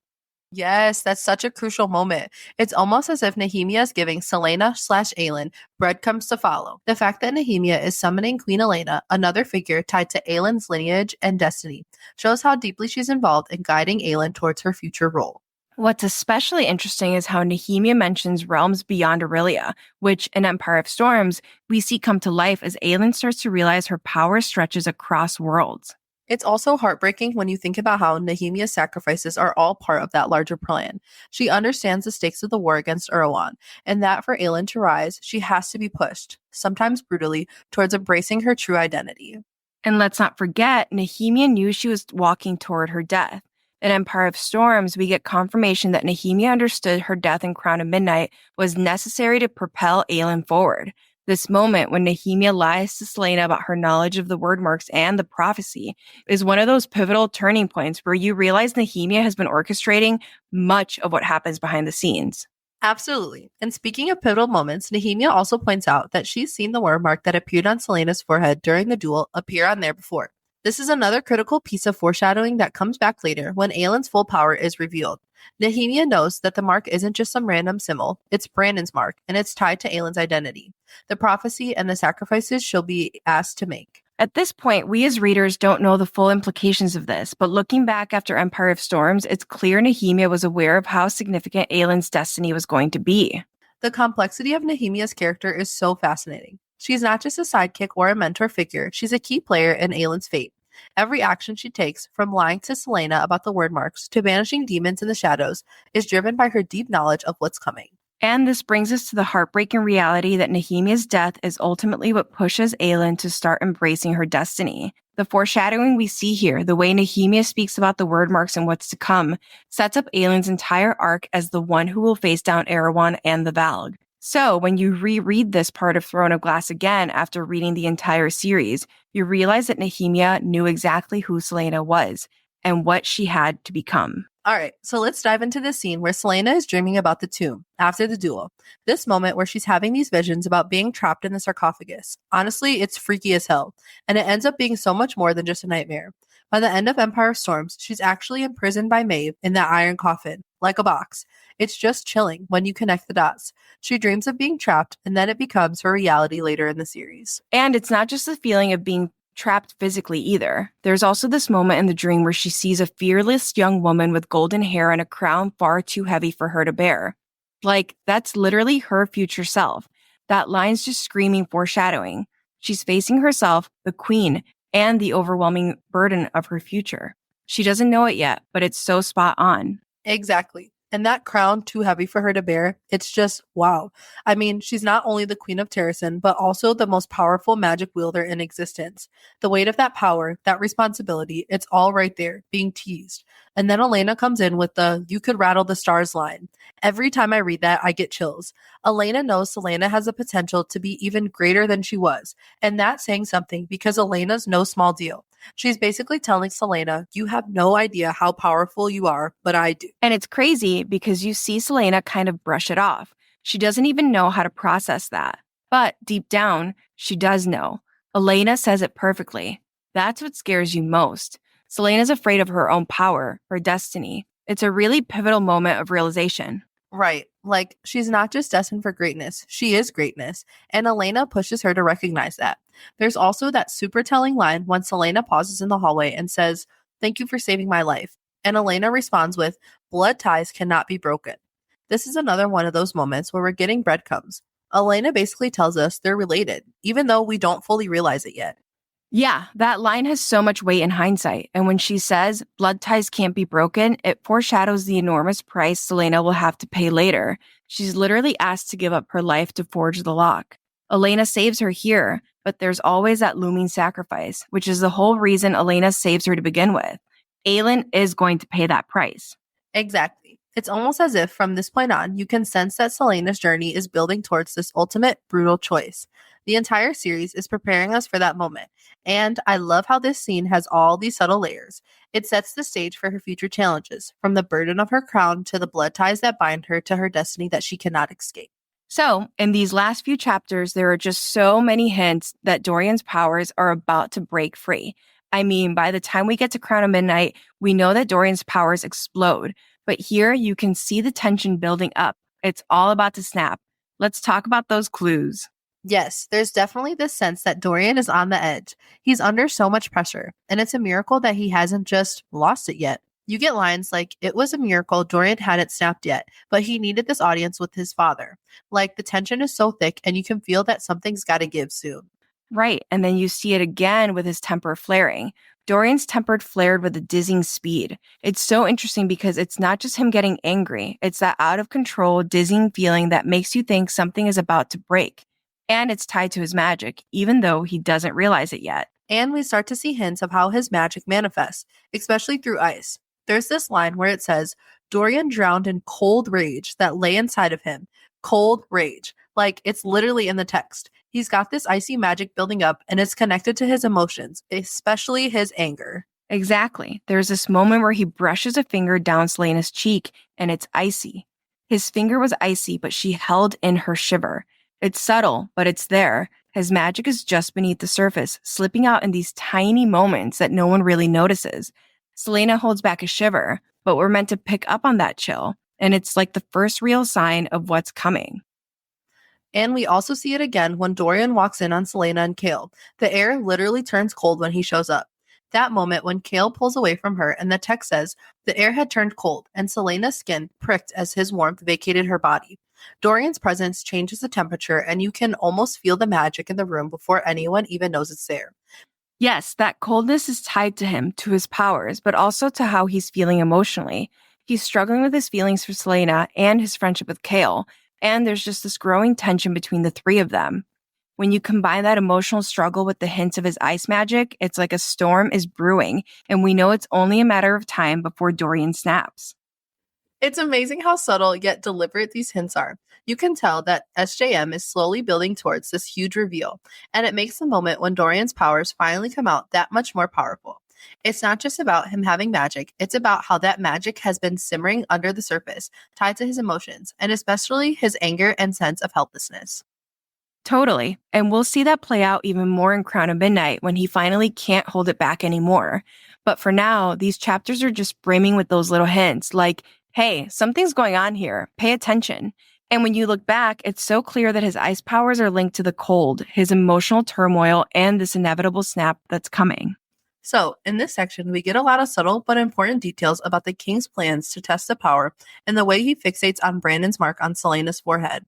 Yes, that's such a crucial moment. It's almost as if Nehemia is giving Selena/Aelin breadcrumbs to follow. The fact that Nehemia is summoning Queen Elena, another figure tied to Aelin's lineage and destiny, shows how deeply she's involved in guiding Aelin towards her future role. What's especially interesting is how Nehemia mentions realms beyond Aurelia, which in Empire of Storms, we see come to life as Aelin starts to realize her power stretches across worlds. It's also heartbreaking when you think about how Nehemia's sacrifices are all part of that larger plan. She understands the stakes of the war against Erewhon, and that for Aelin to rise, she has to be pushed, sometimes brutally, towards embracing her true identity. And let's not forget, Nehemia knew she was walking toward her death. In Empire of Storms, we get confirmation that Nehemia understood her death in Crown of Midnight was necessary to propel Aelin forward. This moment when Nehemia lies to Selena about her knowledge of the word marks and the prophecy is one of those pivotal turning points where you realize Nehemia has been orchestrating much of what happens behind the scenes. Absolutely. And speaking of pivotal moments, Nehemia also points out that she's seen the word mark that appeared on Selena's forehead during the duel appear on there before. This is another critical piece of foreshadowing that comes back later when Aelin's full power is revealed. Nehemia knows that the mark isn't just some random symbol, it's Brandon's mark, and it's tied to Aelin's identity, the prophecy, and the sacrifices she'll be asked to make. At this point, we as readers don't know the full implications of this, but looking back after Empire of Storms, it's clear Nehemia was aware of how significant Aelin's destiny was going to be. The complexity of Nehemia's character is so fascinating. She's not just a sidekick or a mentor figure, she's a key player in Aelin's fate. Every action she takes, from lying to Selena about the word marks to banishing demons in the shadows, is driven by her deep knowledge of what's coming. And this brings us to the heartbreaking reality that Nehemia's death is ultimately what pushes Aelin to start embracing her destiny. The foreshadowing we see here, the way Nehemia speaks about the word marks and what's to come, sets up Aelin's entire arc as the one who will face down Erewhon and the Valg. So, when you reread this part of Throne of Glass again after reading the entire series, you realize that Nehemia knew exactly who Selena was and what she had to become. All right, so let's dive into this scene where Selena is dreaming about the tomb after the duel. This moment where she's having these visions about being trapped in the sarcophagus. Honestly, it's freaky as hell, and it ends up being so much more than just a nightmare. By the end of Empire of Storms, she's actually imprisoned by Maeve in that iron coffin, like a box. It's just chilling when you connect the dots. She dreams of being trapped, and then it becomes her reality later in the series. And it's not just the feeling of being trapped physically either. There's also this moment in the dream where she sees a fearless young woman with golden hair and a crown far too heavy for her to bear. Like, that's literally her future self. That line's just screaming foreshadowing. She's facing herself, the queen, and the overwhelming burden of her future. She doesn't know it yet, but it's so spot on. Exactly. And that crown too heavy for her to bear, it's just wow. I mean, she's not only the queen of Terrasen, but also the most powerful magic wielder in existence. The weight of that power, that responsibility, it's all right there, being teased. And then Elena comes in with the "you could rattle the stars" line. Every time I read that, I get chills. Elena knows Selena has the potential to be even greater than she was. And that's saying something because Elena's no small deal. She's basically telling Selena, you have no idea how powerful you are, but I do. And it's crazy because you see Selena kind of brush it off. She doesn't even know how to process that. But deep down, she does know. Elena says it perfectly. That's what scares you most. Selena's afraid of her own power, her destiny. It's a really pivotal moment of realization. Right. Like, she's not just destined for greatness, she is greatness. And Elena pushes her to recognize that. There's also that super telling line when Selena pauses in the hallway and says, "Thank you for saving my life." And Elena responds with, "Blood ties cannot be broken." This is another one of those moments where we're getting breadcrumbs. Elena basically tells us they're related, even though we don't fully realize it yet. Yeah, that line has so much weight in hindsight. And when she says blood ties can't be broken, it foreshadows the enormous price Selena will have to pay later. She's literally asked to give up her life to forge the lock. Elena saves her here, but there's always that looming sacrifice, which is the whole reason Elena saves her to begin with. Aelin is going to pay that price. Exactly. It's almost as if from this point on, you can sense that Selena's journey is building towards this ultimate brutal choice. The entire series is preparing us for that moment. And I love how this scene has all these subtle layers. It sets the stage for her future challenges, from the burden of her crown to the blood ties that bind her to her destiny that she cannot escape. So, in these last few chapters, there are just so many hints that Dorian's powers are about to break free. I mean, by the time we get to Crown of Midnight, we know that Dorian's powers explode. But here, you can see the tension building up. It's all about to snap. Let's talk about those clues. Yes, there's definitely this sense that Dorian is on the edge. He's under so much pressure, and it's a miracle that he hasn't just lost it yet. You get lines like, "It was a miracle Dorian hadn't snapped yet, but he needed this audience with his father." Like, the tension is so thick, and you can feel that something's got to give soon. Right, and then you see it again with his temper flaring. Dorian's temper flared with a dizzying speed. It's so interesting because it's not just him getting angry, it's that out of control, dizzying feeling that makes you think something is about to break. And it's tied to his magic, even though he doesn't realize it yet. And we start to see hints of how his magic manifests, especially through ice. There's this line where it says, Dorian drowned in cold rage that lay inside of him. Cold rage. Like, it's literally in the text. He's got this icy magic building up, and it's connected to his emotions, especially his anger. Exactly. There's this moment where he brushes a finger down Selena's cheek, and it's icy. His finger was icy, but she held in her shiver. It's subtle, but it's there. His magic is just beneath the surface, slipping out in these tiny moments that no one really notices. Selena holds back a shiver, but we're meant to pick up on that chill, and it's like the first real sign of what's coming. And we also see it again when Dorian walks in on Selena and Kale. The air literally turns cold when he shows up. That moment when Kale pulls away from her and the text says, the air had turned cold and Selena's skin pricked as his warmth vacated her body. Dorian's presence changes the temperature and you can almost feel the magic in the room before anyone even knows it's there. Yes, that coldness is tied to him, to his powers, but also to how he's feeling emotionally. He's struggling with his feelings for Selena and his friendship with Kale, and there's just this growing tension between the three of them. When you combine that emotional struggle with the hints of his ice magic, it's like a storm is brewing, and we know it's only a matter of time before Dorian snaps. It's amazing how subtle yet deliberate these hints are. You can tell that SJM is slowly building towards this huge reveal, and it makes the moment when Dorian's powers finally come out that much more powerful. It's not just about him having magic, it's about how that magic has been simmering under the surface, tied to his emotions, and especially his anger and sense of helplessness. Totally. And we'll see that play out even more in Crown of Midnight when he finally can't hold it back anymore. But for now, these chapters are just brimming with those little hints like, hey, something's going on here. Pay attention. And when you look back, it's so clear that his ice powers are linked to the cold, his emotional turmoil, and this inevitable snap that's coming. So, in this section, we get a lot of subtle but important details about the king's plans to test the power and the way he fixates on Brandon's mark on Selena's forehead.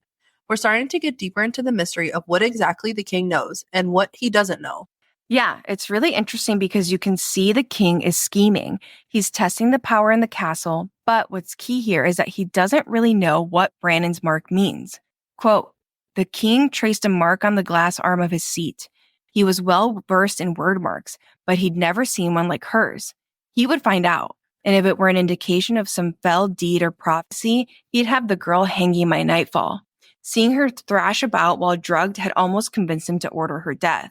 We're starting to get deeper into the mystery of what exactly the king knows and what he doesn't know. Yeah, it's really interesting because you can see the king is scheming. He's testing the power in the castle, but what's key here is that he doesn't really know what Brandon's mark means. Quote, the king traced a mark on the glass arm of his seat. He was well versed in word marks, but he'd never seen one like hers. He would find out, and if it were an indication of some fell deed or prophecy, he'd have the girl hanging by nightfall. Seeing her thrash about while drugged had almost convinced him to order her death.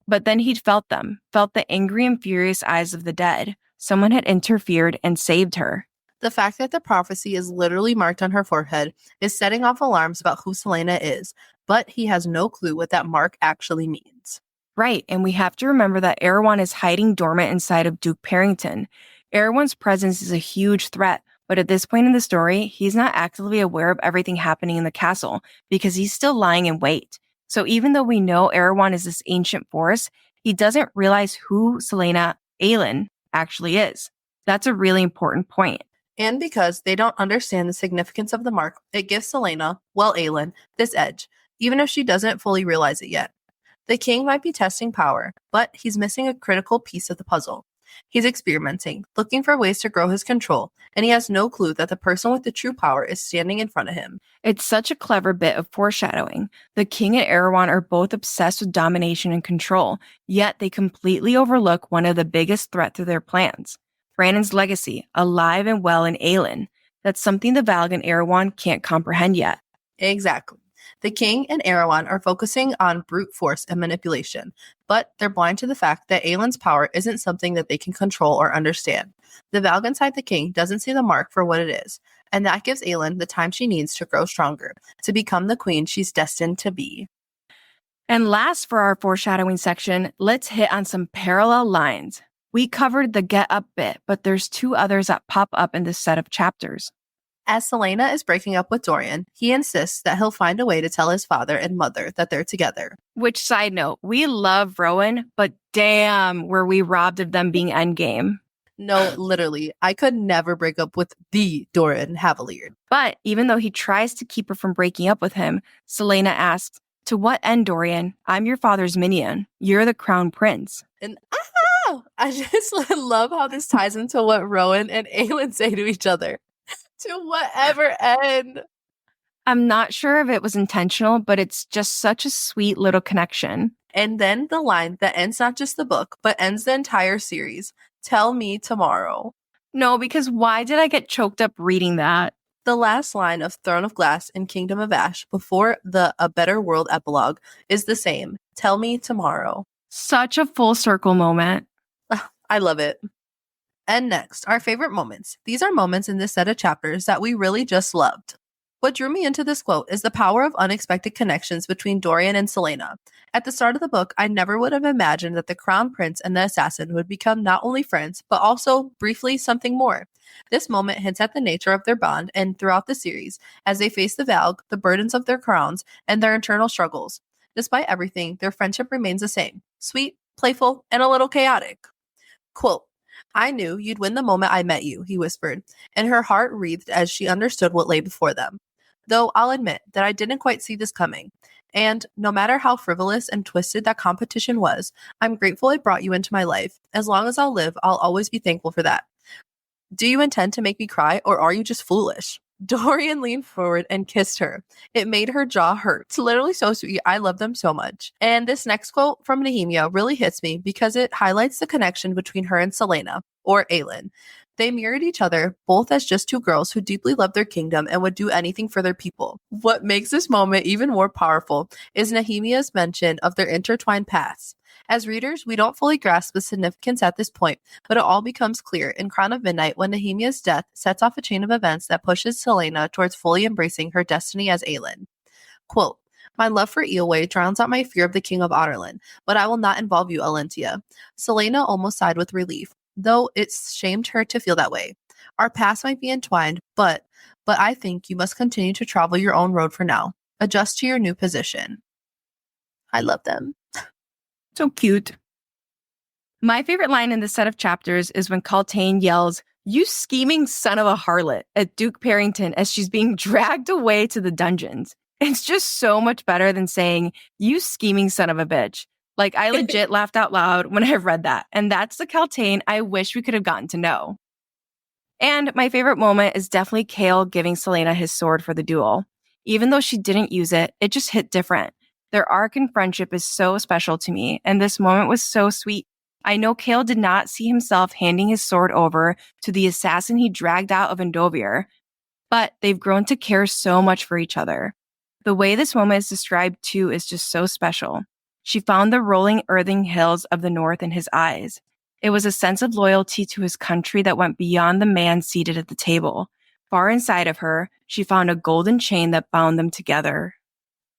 But then he'd felt them, felt the angry and furious eyes of the dead. Someone had interfered and saved her. The fact that the prophecy is literally marked on her forehead is setting off alarms about who Selena is, but he has no clue what that mark actually means. Right, and we have to remember that Erewhon is hiding dormant inside of Duke Parrington. Erewhon's presence is a huge threat, but at this point in the story, he's not actively aware of everything happening in the castle because he's still lying in wait. So even though we know Erewhon is this ancient force, he doesn't realize who Selena Aelin actually is. That's a really important point. And because they don't understand the significance of the mark, it gives Selena, well, Aelin, this edge, even if she doesn't fully realize it yet. The king might be testing power, but he's missing a critical piece of the puzzle. He's experimenting, looking for ways to grow his control, and he has no clue that the person with the true power is standing in front of him. It's such a clever bit of foreshadowing. The king and Erewhon are both obsessed with domination and control, yet they completely overlook one of the biggest threats to their plans. Brandon's legacy, alive and well in Aelin. That's something the Valg and Erewhon can't comprehend yet. Exactly. The king and Erewhon are focusing on brute force and manipulation, but they're blind to the fact that Aelin's power isn't something that they can control or understand. The Valg inside the king doesn't see the mark for what it is, and that gives Aelin the time she needs to grow stronger, to become the queen she's destined to be. And last for our foreshadowing section, let's hit on some parallel lines. We covered the get up bit, but there's two others that pop up in this set of chapters. As Selena is breaking up with Dorian, he insists that he'll find a way to tell his father and mother that they're together. Which, side note, we love Rowan, but damn, were we robbed of them being endgame. No, literally, I could never break up with the Dorian Havalier. But even though he tries to keep her from breaking up with him, Selena asks, to what end, Dorian? I'm your father's minion. You're the crown prince. And I just love how this ties into what Rowan and Aelin say to each other. To whatever end. I'm not sure if it was intentional, but it's just such a sweet little connection. And then the line that ends not just the book, but ends the entire series. Tell me tomorrow. No, because why did I get choked up reading that? The last line of Throne of Glass and Kingdom of Ash before the A Better World epilogue is the same. Tell me tomorrow. Such a full circle moment. I love it. And next, our favorite moments. These are moments in this set of chapters that we really just loved. What drew me into this quote is the power of unexpected connections between Dorian and Selena. At the start of the book, I never would have imagined that the Crown Prince and the assassin would become not only friends, but also, briefly, something more. This moment hints at the nature of their bond and throughout the series, as they face the Valg, the burdens of their crowns, and their internal struggles. Despite everything, their friendship remains the same. Sweet, playful, and a little chaotic. Quote, I knew you'd win the moment I met you, he whispered, and her heart wreathed as she understood what lay before them. Though I'll admit that I didn't quite see this coming. And no matter how frivolous and twisted that competition was, I'm grateful it brought you into my life. As long as I'll live, I'll always be thankful for that. Do you intend to make me cry, or are you just foolish? Dorian leaned forward and kissed her. It made her jaw hurt. It's literally so sweet. I love them so much. And this next quote from Nehemia really hits me because it highlights the connection between her and Selena, or Aelin. They mirrored each other, both as just two girls who deeply loved their kingdom and would do anything for their people. What makes this moment even more powerful is Nehemia's mention of their intertwined paths. As readers, we don't fully grasp the significance at this point, but it all becomes clear in Crown of Midnight when Nehemia's death sets off a chain of events that pushes Selena towards fully embracing her destiny as Aelin. Quote, my love for Eoway drowns out my fear of the king of Otterland, but I will not involve you, Alentia. Selena almost sighed with relief, though it shamed her to feel that way. Our paths might be entwined, but I think you must continue to travel your own road for now. Adjust to your new position. I love them. So cute. My favorite line in this set of chapters is when Kaltain yells, you scheming son of a harlot, at Duke Parrington as she's being dragged away to the dungeons. It's just so much better than saying, you scheming son of a bitch. Like, I legit laughed out loud when I read that. And that's the Kaltain I wish we could have gotten to know. And my favorite moment is definitely Chaol giving Selena his sword for the duel. Even though she didn't use it, it just hit different. Their arc and friendship is so special to me, and this moment was so sweet. I know Chaol did not see himself handing his sword over to the assassin he dragged out of Endovir, but they've grown to care so much for each other. The way this moment is described, too, is just so special. She found the rolling earthing hills of the north in his eyes. It was a sense of loyalty to his country that went beyond the man seated at the table. Far inside of her, she found a golden chain that bound them together.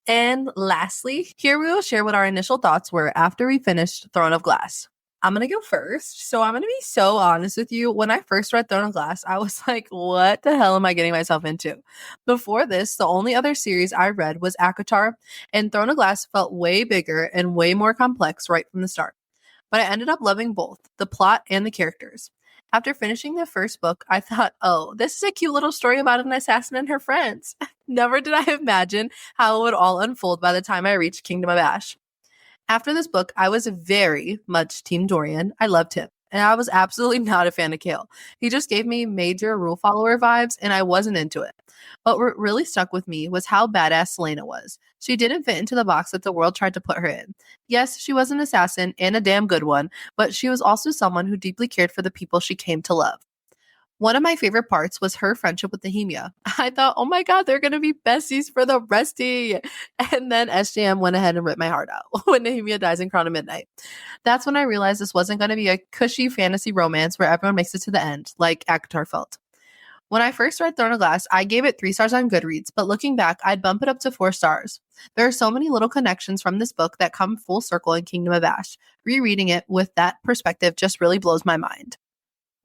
And lastly, here we will share what our initial thoughts were after we finished Throne of Glass. I'm going to go first. So I'm going to be so honest with you. When I first read Throne of Glass, I was like, what the hell am I getting myself into? Before this, the only other series I read was ACOTAR, and Throne of Glass felt way bigger and way more complex right from the start. But I ended up loving both, the plot and the characters. After finishing the first book, I thought, oh, this is a cute little story about an assassin and her friends. Never did I imagine how it would all unfold by the time I reached Kingdom of Ash. After this book, I was very much Team Dorian. I loved him. And I was absolutely not a fan of Chaol. He just gave me major rule follower vibes, and I wasn't into it. But what really stuck with me was how badass Selena was. She didn't fit into the box that the world tried to put her in. Yes, she was an assassin, and a damn good one, but she was also someone who deeply cared for the people she came to love. One of my favorite parts was her friendship with Nehemia. I thought, oh my god, they're going to be besties for the resty. And then SJM went ahead and ripped my heart out when Nehemia dies in Crown of Midnight. That's when I realized this wasn't going to be a cushy fantasy romance where everyone makes it to the end, like ACOTAR felt. When I first read Throne of Glass, I gave it 3 stars on Goodreads, but looking back, I'd bump it up to 4 stars. There are so many little connections from this book that come full circle in Kingdom of Ash. Rereading it with that perspective just really blows my mind.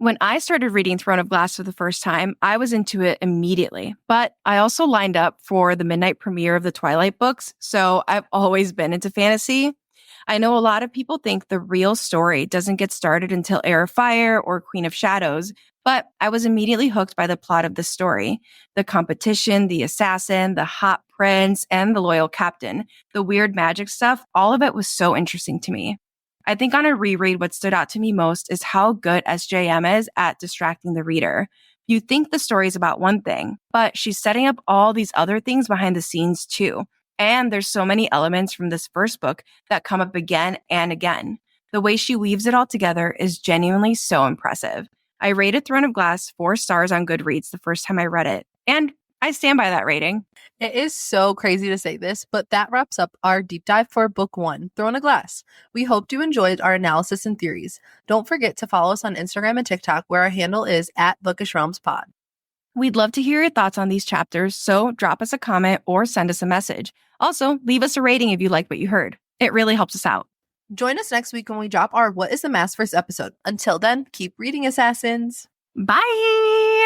When I started reading Throne of Glass for the first time, I was into it immediately. But I also lined up for the midnight premiere of the Twilight books, so I've always been into fantasy. I know a lot of people think the real story doesn't get started until Heir of Fire or Queen of Shadows, but I was immediately hooked by the plot of the story. The competition, the assassin, the hot prince, and the loyal captain. The weird magic stuff, all of it was so interesting to me. I think on a reread, what stood out to me most is how good SJM is at distracting the reader. You think the story's about one thing, but she's setting up all these other things behind the scenes too. And there's so many elements from this first book that come up again and again. The way she weaves it all together is genuinely so impressive. I rated Throne of Glass 4 stars on Goodreads the first time I read it, and I stand by that rating. It is so crazy to say this, but that wraps up our deep dive for Book 1, Throne of Glass. We hope you enjoyed our analysis and theories. Don't forget to follow us on Instagram and TikTok, where our handle is @BookishRealmsPod. We'd love to hear your thoughts on these chapters, so drop us a comment or send us a message. Also, leave us a rating if you like what you heard. It really helps us out. Join us next week when we drop our What is the Mask first episode. Until then, keep reading, Assassins. Bye!